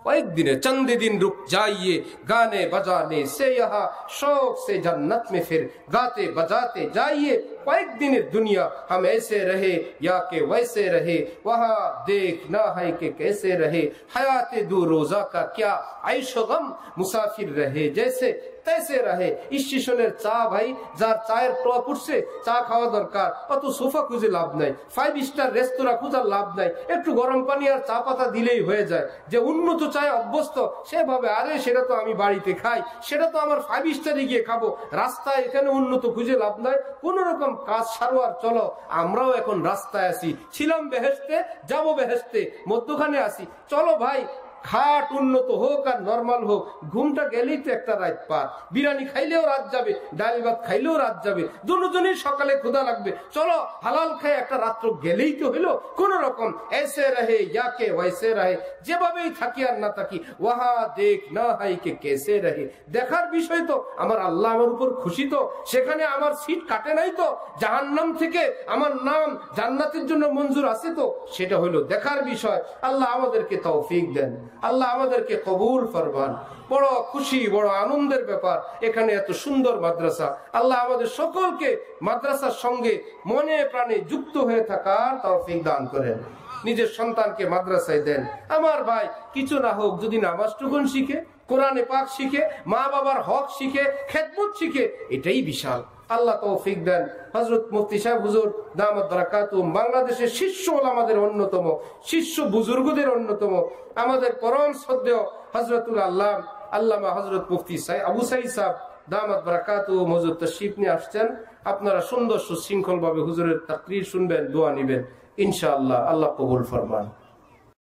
एक दिन चंद दिन रुक जाइए गाने बजाने से, यहाँ शौक से जन्नत में फिर गाते बजाते जाइए। एक दिन दुनिया हम ऐसे रहे या के वैसे रहे, वहाँ देखना है कि कैसे रहे। हयात दो रोजा का क्या आयशो गम, मुसाफिर रहे जैसे तैसे रहे। स्टेशনের চা ভাই, যার চায়ের টপ উঠছে, চা খাওয়া দরকার, অত সোফা খুঁজে লাভ নাই, 5 স্টার রেস্তোরাঁ খোঁজার লাভ নাই, একটু গরম পানি আর চা পাতা দিলেই হয়ে যায়। যে উন্নত চায় অভ্যস্ত সেভাবে, আরে সেটা তো আমি বাড়িতে খাই, সেটা তো আমার 5 স্টারে গিয়ে খাবো, রাস্তায় এখানে উন্নত খুঁজে লাভ নাই। কোন রকম কাজ সারো আর চলো। আমরাও এখন রাস্তায় আছি, ছিলাম বেহেশতে, যাবো বেহেশতে, মধ্যখানে আছি। চলো ভাই, খাট উন্নত হোক আর নরমাল হোক, ঘুমটা গেলেই তো একটা রাত পার। বিরিয়ানি খাইলেও রাত যাবে, ডাল ভাত খাইলেও রাত যাবে, দুজনই সকালে ক্ষুধা লাগবে। চলো হালাল খাই একটা রাত্র গেলেই তো হইলো। কোন রকম এসে রহে ইয়াকে ওয়াইসে রহে, যেভাবেই থাকি আর না থাকি, ওয়াহা দেখ না হাই কে কেসে রহে। দেখার বিষয় তো আমার আল্লাহ আমার উপর খুশি তো, সেখানে আমার সিট কাটে নাই তো, জাহান্নাম থেকে আমার নাম জান্নাতের জন্য মঞ্জুর আছে তো, সেটা হইলো দেখার বিষয়। আল্লাহ আমাদেরকে তৌফিক দেন, আল্লাহ আমাদেরকে কবুল ফরমান। বড় খুশি, বড় আনন্দের ব্যাপার এখানে এত সুন্দর মাদ্রাসা। আল্লাহ আমাদের সকলকে মাদ্রাসার সঙ্গে মনে প্রাণে যুক্ত হয়ে থাকার তৌফিক দান করেন। নিজের সন্তানকে মাদ্রাসায় দেন। আমার ভাই, কিছু না হোক যদি নামাজটুকুন শিখে, কোরআনে পাক শিখে, মা বাবার হক শিখে, খেদমত শিখে, এটাই বিশাল। আল্লাহ তৌফিক দেন। হযরত মুফতি সাহেব হুজুর দামাত বারাকাতুহুম বাংলাদেশের শীর্ষ ওলামাদের অন্যতম, শীর্ষ বুজুর্গদের অন্যতম, আমাদের পরম শ্রদ্ধেয় হযরতুল আল্লামা হযরত মুফতি সাহেব আবু সাঈদ সাহেব দামাত বারাকাতুহুম হুজুর তাশরীফ নিয়ে আসছেন। আপনারা সুন্দর সুশৃঙ্খল ভাবে হুজুরের তাকরীর শুনবেন, দোয়া নিবেন ইনশাআল্লাহ। আল্লাহ কবুল ফরমান।